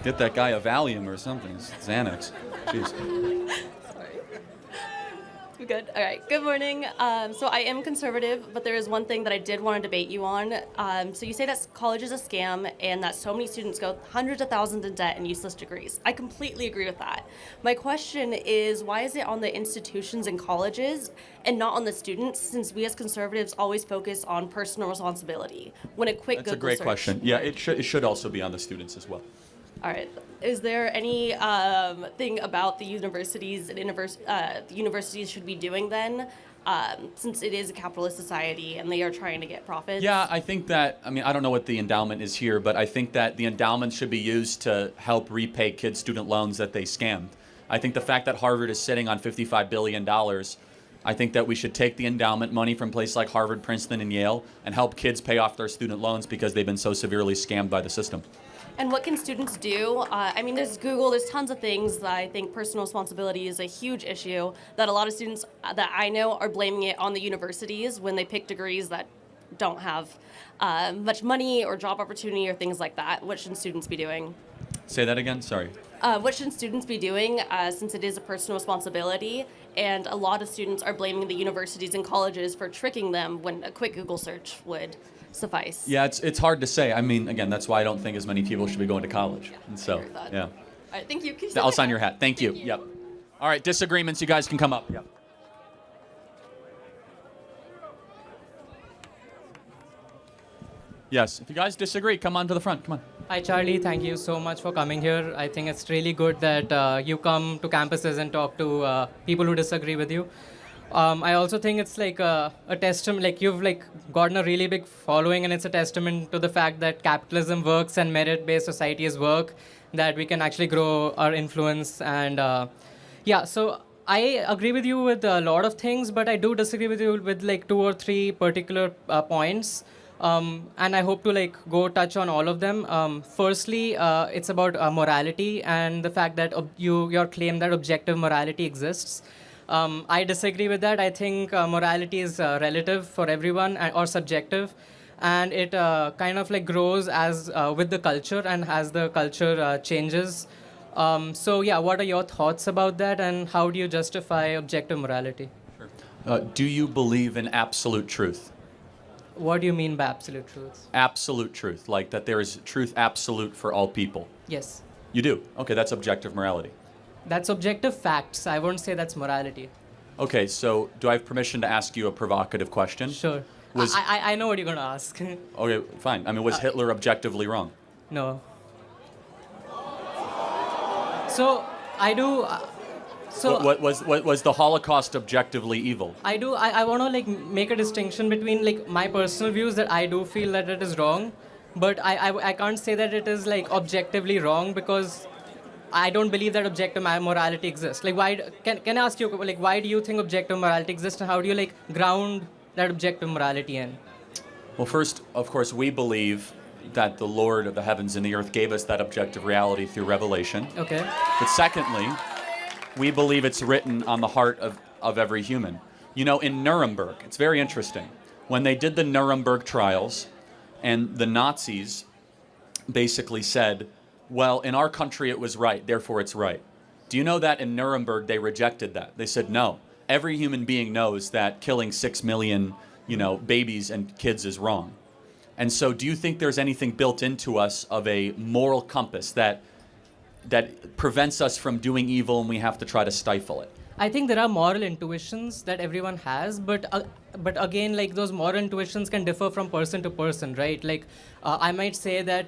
Get that guy a Valium or something. Xanax. Jeez. We good? All right. Good morning. So I am conservative, but there is one thing that I did want to debate you on. So you say that college is a scam and that so many students go hundreds of thousands in debt and useless degrees. I completely agree with that. My question is, why is it on the institutions and colleges and not on the students, since we as conservatives always focus on personal responsibility? When a quick That's Google a great search- question. Yeah, it should also be on the students as well. All right. Is there any thing about the universities and the universities should be doing then, since it is a capitalist society and they are trying to get profits? Yeah, I think that, I mean, I don't know what the endowment is here, but I think that the endowment should be used to help repay kids' student loans that they scammed. I think the fact that Harvard is sitting on $55 billion, I think that we should take the endowment money from places like Harvard, Princeton, and Yale and help kids pay off their student loans because they've been so severely scammed by the system. And what can students do? I mean, there's Google, there's tons of things that I think personal responsibility is a huge issue that a lot of students that I know are blaming it on the universities when they pick degrees that don't have much money or job opportunity or things like that. What should students be doing? Say that again? Sorry. What should students be doing since it is a personal responsibility? And a lot of students are blaming the universities and colleges for tricking them when a quick Google search would suffice. Yeah, it's hard to say. I mean, again, that's why I don't think as many people should be going to college. Yeah, and so, yeah. All right, thank you. I'll sign your hat. Thank you. Yep. All right, disagreements, you guys can come up. Yep. Yes, if you guys disagree, come on to the front. Come on. Hi, Charlie. Thank you so much for coming here. I think it's really good that you come to campuses and talk to people who disagree with you. I also think it's like a testament, like you've like gotten a really big following, and it's a testament to the fact that capitalism works and merit-based societies work, that we can actually grow our influence. And yeah, so I agree with you with a lot of things, but I do disagree with you with like 2 or 3 particular points. And I hope to like go touch on all of them. Firstly, it's about morality and the fact that your claim that objective morality exists. I disagree with that. I think morality is relative for everyone or subjective, and it kind of like grows as with the culture and as the culture changes. So yeah, what are your thoughts about that, and how do you justify objective morality? Sure. Do you believe in absolute truth? What do you mean by absolute truth? Absolute truth, like that there is truth absolute for all people. Yes. You do? Okay, that's objective morality. That's objective facts. I won't say that's morality. Okay, so do I have permission to ask you a provocative question? Sure. Was I know what you're going to ask. Okay, fine. I mean, was Hitler objectively wrong? No. So I do. So what was the Holocaust objectively evil? I want to like make a distinction between like my personal views that I do feel that it is wrong, but I can't say that it is like objectively wrong because I don't believe that objective morality exists. Like, why can I ask you, like, why do you think objective morality exists, and how do you like ground that objective morality in? Well, first, of course, we believe that the Lord of the heavens and the earth gave us that objective reality through revelation. Okay. But secondly, we believe it's written on the heart of every human. You know, in Nuremberg, it's very interesting. When they did the Nuremberg trials, and the Nazis basically said, well, in our country it was right, therefore it's right. Do you know that in Nuremberg they rejected that? They said, no, every human being knows that killing 6 million, babies and kids is wrong. And so do you think there's anything built into us of a moral compass that prevents us from doing evil and we have to try to stifle it? I think there are moral intuitions that everyone has, but again, like those moral intuitions can differ from person to person, right? Like I might say that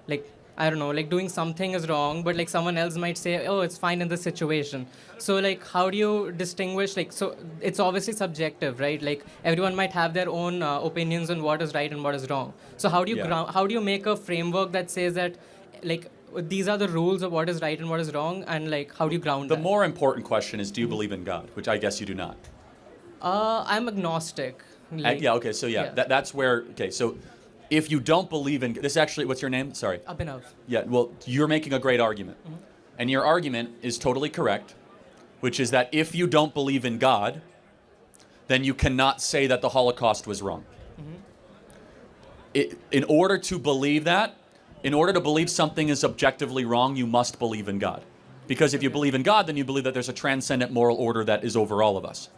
like I don't know, like doing something is wrong, but like someone else might say, oh, it's fine in this situation. So like, how do you distinguish? Like, so it's obviously subjective, right? Like everyone might have their own opinions on what is right and what is wrong. So how do you how do you make a framework that says that, like, these are the rules of what is right and what is wrong, and like how do you ground The that? more important question is, do you believe in God? Which I guess you do not. I'm agnostic. Like, Yeah. Okay. So that's where. Okay. So if you don't believe in this, actually, what's your name? Sorry. Abhinav. Yeah. Well, you're making a great argument, and your argument is totally correct, which is that if you don't believe in God, then you cannot say that the Holocaust was wrong. In order to believe that, in order to believe something is objectively wrong, you must believe in God. Because if you believe in God, then you believe that there's a transcendent moral order that is over all of us.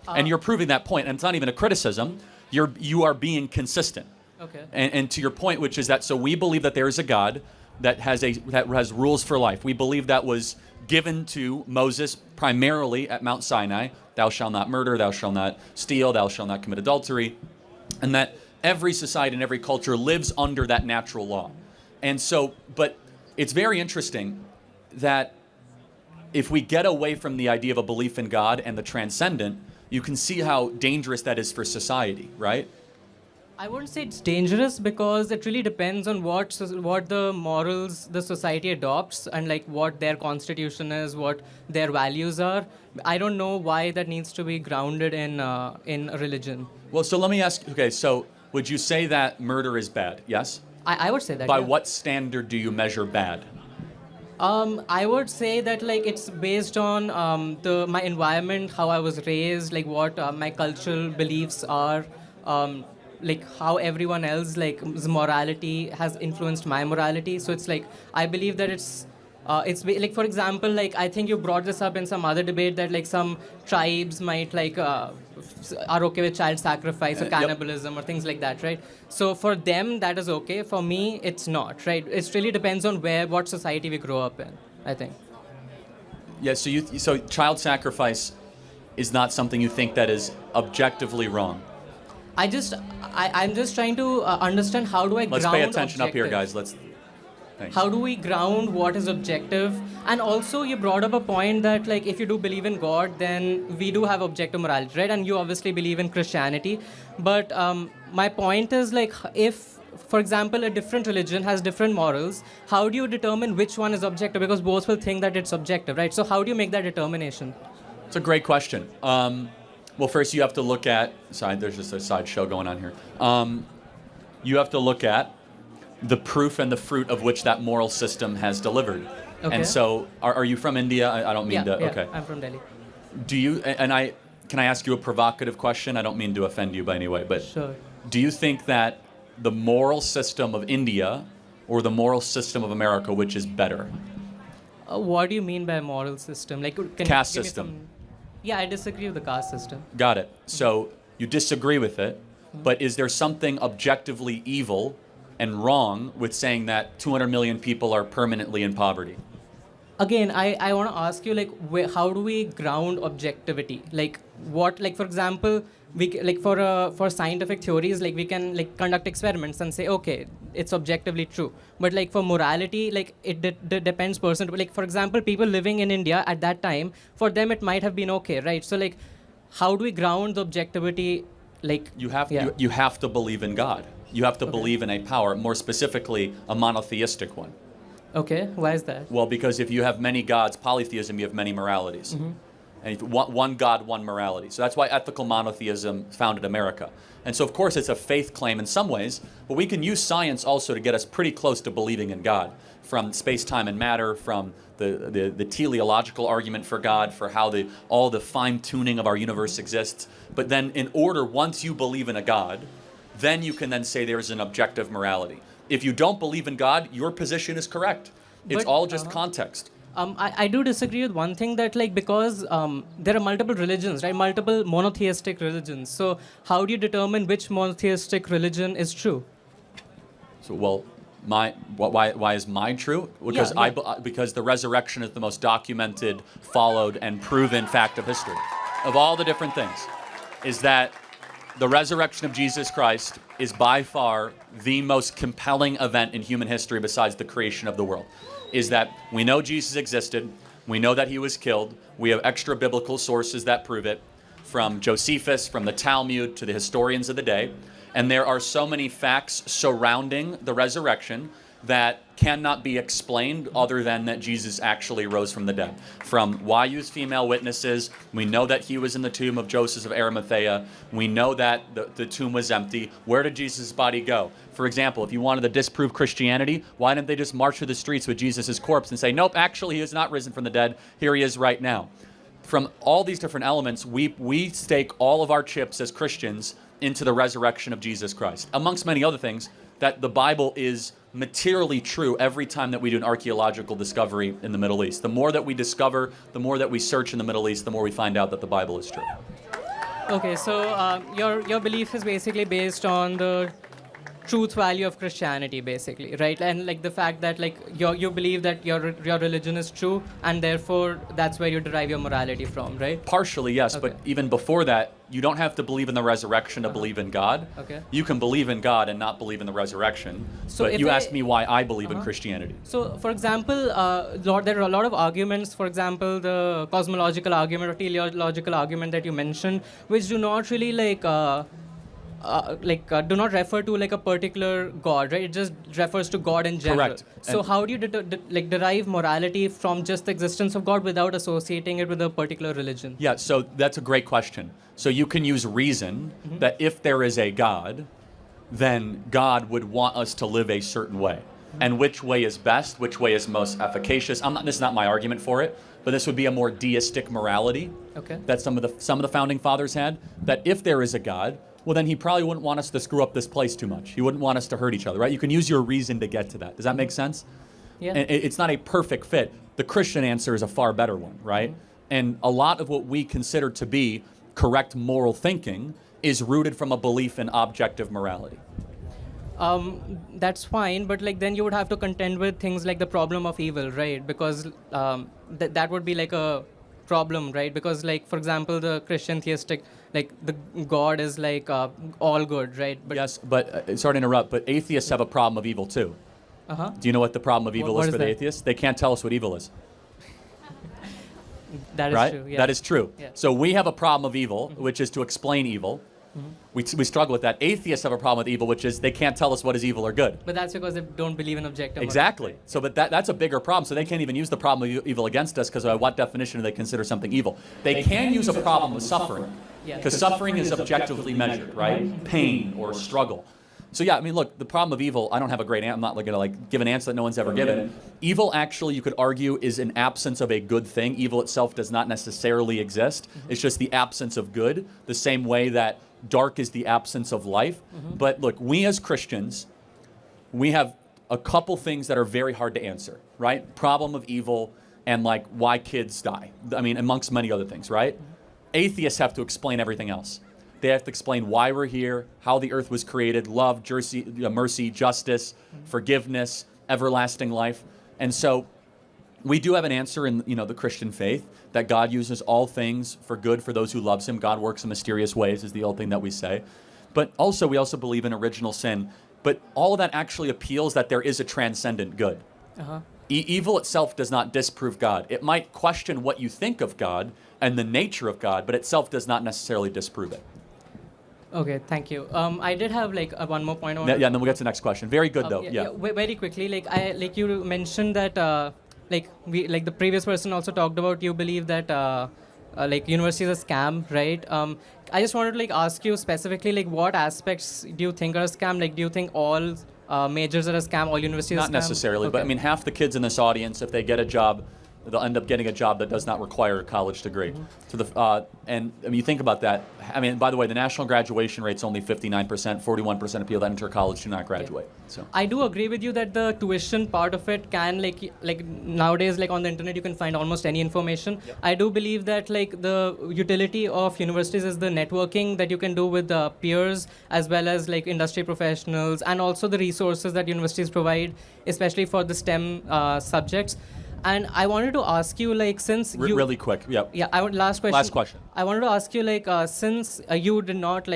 And you're proving that point, and it's not even a criticism. You are being consistent. Okay. And to your point, which is that, so we believe that there is a God that has rules for life. We believe that was given to Moses primarily at Mount Sinai. Thou shalt not murder, thou shalt not steal, thou shalt not commit adultery. And that every society and every culture lives under that natural law. And so, but it's very interesting that if we get away from the idea of a belief in God and the transcendent, you can see how dangerous that is for society, right? I wouldn't say it's dangerous because it really depends on what the morals the society adopts and like what their constitution is, what their values are. I don't know why that needs to be grounded in religion. Well, so let me ask. Okay, so would you say that murder is bad? Yes. I would say that. By yeah. what standard do you measure bad? I would say that like it's based on my environment, how I was raised, like what my cultural beliefs are. Like how everyone else like's morality has influenced my morality. So it's like I believe that it's like, for example, like I think you brought this up in some other debate that like some tribes might like are okay with child sacrifice or cannibalism or things like that, right? So for them that is okay. For me it's not, right? It really depends on what society we grow up in, I think. Yeah. So child sacrifice is not something you think that is objectively wrong. I'm just trying to understand how do I ground. Let's pay attention objective. up here, guys. Thanks. How do we ground what is objective? And also you brought up a point that like if you do believe in God, then we do have objective morality, right? And you obviously believe in Christianity. But my point is like if, for example, a different religion has different morals, how do you determine which one is objective? Because both will think that it's objective, right? So how do you make that determination? It's a great question. Well, first you have to look at, there's just a side show going on here. You have to look at the proof and the fruit of which that moral system has delivered. Okay. And so, are you from India? I don't mean to, yeah, okay. I'm from Delhi. Do you, can I ask you a provocative question? I don't mean to offend you by any way, but sure. Do you think that the moral system of India or the moral system of America, which is better? What do you mean by moral system? Like caste system. Yeah, I disagree with the caste system. Got it. So you disagree with it, but is there something objectively evil and wrong with saying that 200 million people are permanently in poverty? Again, I want to ask you, like, how do we ground objectivity? Like, what, like, for example, like for scientific theories, like we can like conduct experiments and say, okay, it's objectively true. But like for morality, like it depends person. Like for example, people living in India at that time, for them it might have been okay, right? So like, how do we ground the objectivity? Like you have to believe in God. You have to believe in a power, more specifically a monotheistic one. Okay, why is that? Well, because if you have many gods, polytheism, you have many moralities. Mm-hmm. And if one God, one morality. So that's why ethical monotheism founded America. And so, of course, it's a faith claim in some ways, but we can use science also to get us pretty close to believing in God, from space, time, and matter, from the teleological argument for God, for how all the fine-tuning of our universe exists. But then in order, once you believe in a God, then you can then say there's an objective morality. If you don't believe in God, your position is correct. It's all just context. I do disagree with one thing that like because there are multiple religions, right? Multiple monotheistic religions. So how do you determine which monotheistic religion is true? So why is mine true? Because because the resurrection is the most documented, followed, and proven fact of history. Of all the different things, is that the resurrection of Jesus Christ is by far the most compelling event in human history besides the creation of the world. Is that we know Jesus existed, we know that he was killed, we have extra biblical sources that prove it, from Josephus, from the Talmud, to the historians of the day, and there are so many facts surrounding the resurrection that cannot be explained other than that Jesus actually rose from the dead. From why use female witnesses, we know that he was in the tomb of Joseph of Arimathea, we know that the tomb was empty. Where did Jesus' body go? For example, if you wanted to disprove Christianity, why didn't they just march through the streets with Jesus' corpse and say, nope, actually he is not risen from the dead, here he is right now. From all these different elements, we stake all of our chips as Christians into the resurrection of Jesus Christ. Amongst many other things, that the Bible is materially true every time that we do an archaeological discovery in the Middle East. The more that we discover, the more that we search in the Middle East, the more we find out that the Bible is true. Okay, so your belief is basically based on the truth value of Christianity, basically, right? And like the fact that like you believe that your religion is true, and therefore that's where you derive your morality from, right? Partially, yes, Okay. but even before that, you don't have to believe in the resurrection to believe in God. Okay. You can believe in God and not believe in the resurrection. So but if you I- asked me why I believe in Christianity. So, for example, there are a lot of arguments, for example, the cosmological argument or teleological argument that you mentioned, which do not really do not refer to like a particular God, right? It just refers to God in general. Correct. So And- how do you derive morality from just the existence of God without associating it with a particular religion? Yeah, so that's a great question. So you can use reason that if there is a God, then God would want us to live a certain way. And which way is best, which way is most efficacious. This is not my argument for it, but this would be a more deistic morality Okay. that some of the founding fathers had, that if there is a God, well then he probably wouldn't want us to screw up this place too much. He wouldn't want us to hurt each other, right? You can use your reason to get to that. Does that make sense? Yeah. And it's not a perfect fit. The Christian answer is a far better one, right? And a lot of what we consider to be correct moral thinking is rooted from a belief in objective morality. That's fine, but like then you would have to contend with things like the problem of evil, right? Because that would be like a problem, right? Because like, for example, the Christian theistic, like the God is like all good, right? But Yes, but sorry to interrupt, but atheists have a problem of evil too. Uh-huh. Do you know what the problem of evil What is is for the that? atheists? They can't tell us what evil is. That is right? true. Yeah. That is true. Yeah. So we have a problem of evil, which is to explain evil. We struggle with that. Atheists have a problem with evil, which is they can't tell us what is evil or good. But that's because they don't believe in objective. Exactly. So, but that's a bigger problem. So they can't even use the problem of evil against us because by what definition do they consider something evil? They can use a problem with suffering Yeah. because suffering is objectively measured, right? Pain or struggle. So yeah, I mean, look, the problem of evil, I don't have a great answer. I'm not going to like give an answer that no one's ever given. Evil actually, you could argue, is an absence of a good thing. Evil itself does not necessarily exist. It's just the absence of good, the same way that dark is the absence of life. But look, we as Christians, we have a couple things that are very hard to answer, right? Problem of evil and like why kids die. I mean, amongst many other things, right? Atheists have to explain everything else. They have to explain why we're here, how the earth was created, love, mercy, justice, forgiveness, everlasting life. And so we do have an answer in the Christian faith that God uses all things for good for those who loves him. God works in mysterious ways is the old thing that we say. But also we also believe in original sin. But all of that actually appeals that there is a transcendent good. Uh-huh. Evil itself does not disprove God. It might question what you think of God and the nature of God, but itself does not necessarily disprove it. Okay, thank you. I did have like one more point. Yeah, and then we'll get to the next question. Very good though. Yeah. Very quickly, like you mentioned that the previous person also talked about, you believe that like university is a scam, right? I just wanted to like ask you specifically, like what aspects do you think are a scam? Like, do you think all majors are a scam, all universities are a scam? Not necessarily, but I mean, half the kids in this audience, if they get a job, they'll end up getting a job that does not require a college degree. So and I mean, you think about that. I mean, by the way, the national graduation rate's only 59%. 41% of people that enter college do not graduate. So I do agree with you that the tuition part of it can like nowadays, like on the internet you can find almost any information. Yep. I do believe that like the utility of universities is the networking that you can do with peers as well as like industry professionals, and also the resources that universities provide, especially for the STEM subjects. And I wanted to ask you, like, since you Really quick. Yep. yeah, last question. Last question. I wanted to ask you, like, since you did not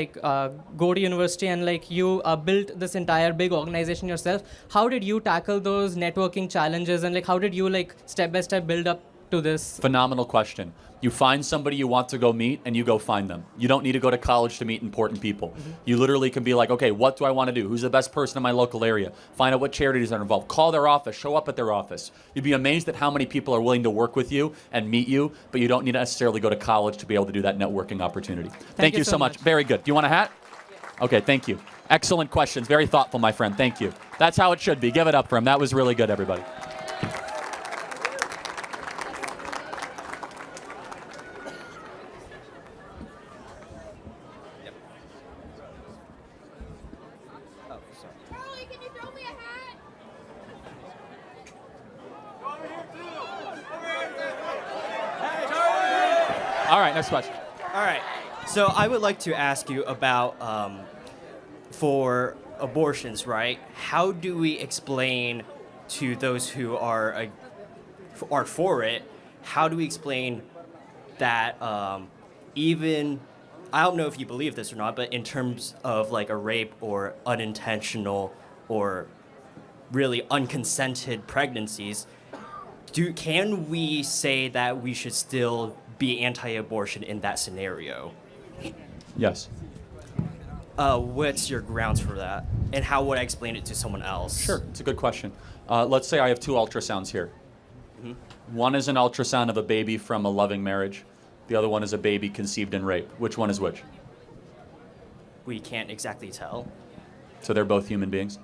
go to university and like you built this entire big organization yourself, how did you tackle those networking challenges and like how did you like step by step build up to this? Phenomenal question. You find somebody you want to go meet and you go find them. You don't need to go to college to meet important people. You literally can be like, okay, what do I want to do? Who's the best person in my local area? Find out what charities are involved. Call their office. Show up at their office. You'd be amazed at how many people are willing to work with you and meet you, but you don't need to necessarily go to college to be able to do that networking opportunity. Thank you so much. Very good. Do you want a hat? Okay, thank you. Excellent questions. Very thoughtful, my friend. Thank you. That's how it should be. Give it up for him. That was really good, everybody. All right, next question. All right. So I would like to ask you about for abortions, right? How do we explain to those who are for it? How do we explain that even I don't know if you believe this or not, but in terms of like a rape or unintentional or really unconsented pregnancies, can we say that we should still be anti-abortion in that scenario? Yes. What's your grounds for that? And how would I explain it to someone else? Sure, it's a good question. Let's say I have two ultrasounds here. One is an ultrasound of a baby from a loving marriage. The other one is a baby conceived in rape. Which one is which? We can't exactly tell. So they're both human beings?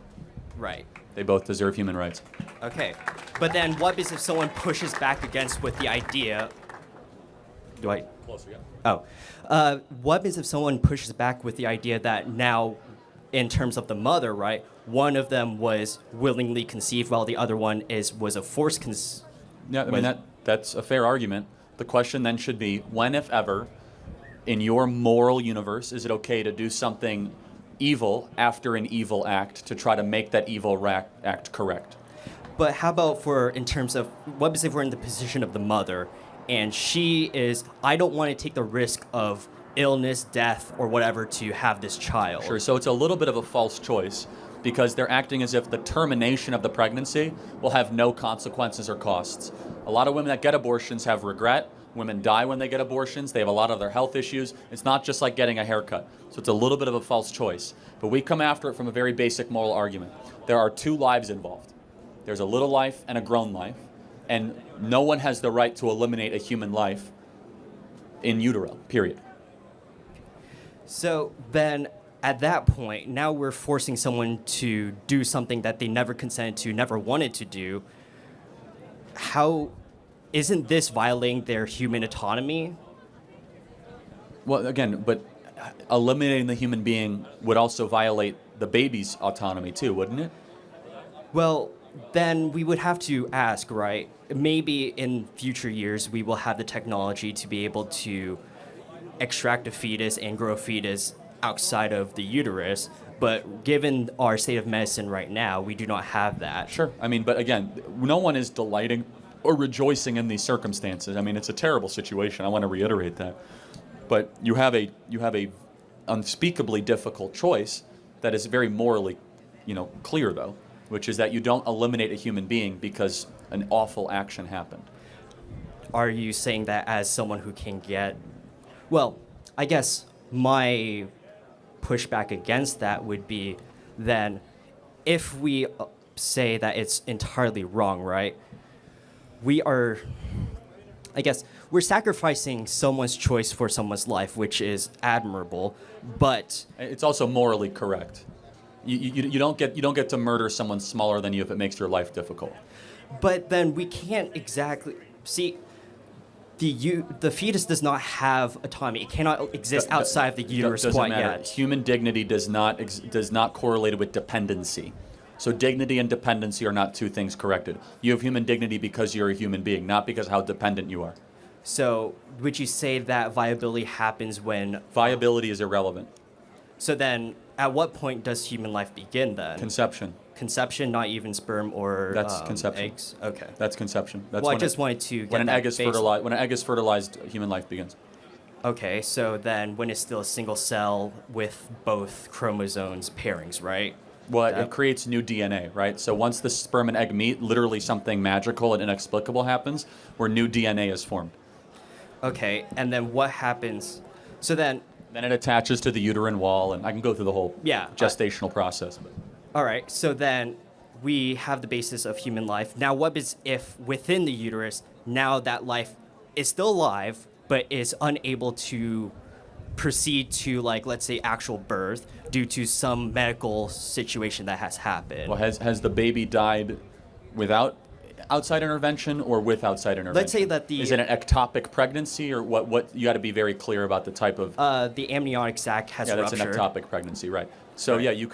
Right. They both deserve human rights. Okay. But then what is if someone pushes back against with the idea... Do I... Closer, yeah. Oh. What happens if someone pushes back with the idea that now, in terms of the mother, right, one of them was willingly conceived while the other one was a forced conceived? Yeah, I mean, that's a fair argument. The question then should be, when, if ever, in your moral universe, is it okay to do something evil after an evil act to try to make that evil act correct? But how about in terms of, what if we're in the position of the mother, and she is, I don't want to take the risk of illness, death, or whatever to have this child. Sure, so it's a little bit of a false choice because they're acting as if the termination of the pregnancy will have no consequences or costs. A lot of women that get abortions have regret. Women die when they get abortions. They have a lot of their health issues. It's not just like getting a haircut. So it's a little bit of a false choice. But we come after it from a very basic moral argument. There are two lives involved. There's a little life and a grown life. And no one has the right to eliminate a human life in utero, period. So then, at that point, now we're forcing someone to do something that they never consented to, never wanted to do. How isn't this violating their human autonomy? Well, again, but eliminating the human being would also violate the baby's autonomy too, wouldn't it? Well, then we would have to ask, right? Maybe in future years we will have the technology to be able to extract a fetus and grow a fetus outside of the uterus, but given our state of medicine right now, we do not have that. Sure. I mean, but again, no one is delighting or rejoicing in these circumstances. I mean, it's a terrible situation. I want to reiterate that. But you have a unspeakably difficult choice that is very morally, clear though, which is that you don't eliminate a human being because an awful action happened. Are you saying that as someone who can get... Well, I guess my pushback against that would be then if we say that it's entirely wrong, right? We're sacrificing someone's choice for someone's life, which is admirable, but... It's also morally correct. You don't get to murder someone smaller than you if it makes your life difficult. But then we can't exactly... See, the fetus does not have autonomy. It cannot exist outside of the uterus quite yet. Human dignity does not correlate with dependency. So dignity and dependency are not two things corrected. You have human dignity because you're a human being, not because of how dependent you are. So would you say that viability happens when... Viability is irrelevant. So then, at what point does human life begin then? Conception. conception, not even sperm or That's conception. eggs? Okay. That's conception. That's Well, I when just wanted to get when an that egg is base- fertilized. When an egg is fertilized, human life begins. Okay, so then when it's still a single cell with both chromosomes pairings, right? Well, That- it creates new DNA, right? So once the sperm and egg meet, literally something magical and inexplicable happens, where new DNA is formed. Okay, and then what happens? So then it attaches to the uterine wall, and I can go through the whole Yeah, gestational process. But. All right, so then we have the basis of human life. Now, what is if within the uterus, now that life is still alive, but is unable to proceed to, like, let's say, actual birth due to some medical situation that has happened? Well, has the baby died without outside intervention or with outside intervention? Let's say that is it an ectopic pregnancy or what? What you got to be very clear about the type of. The amniotic sac has yeah, that's ruptured. an ectopic pregnancy, right? So yeah, you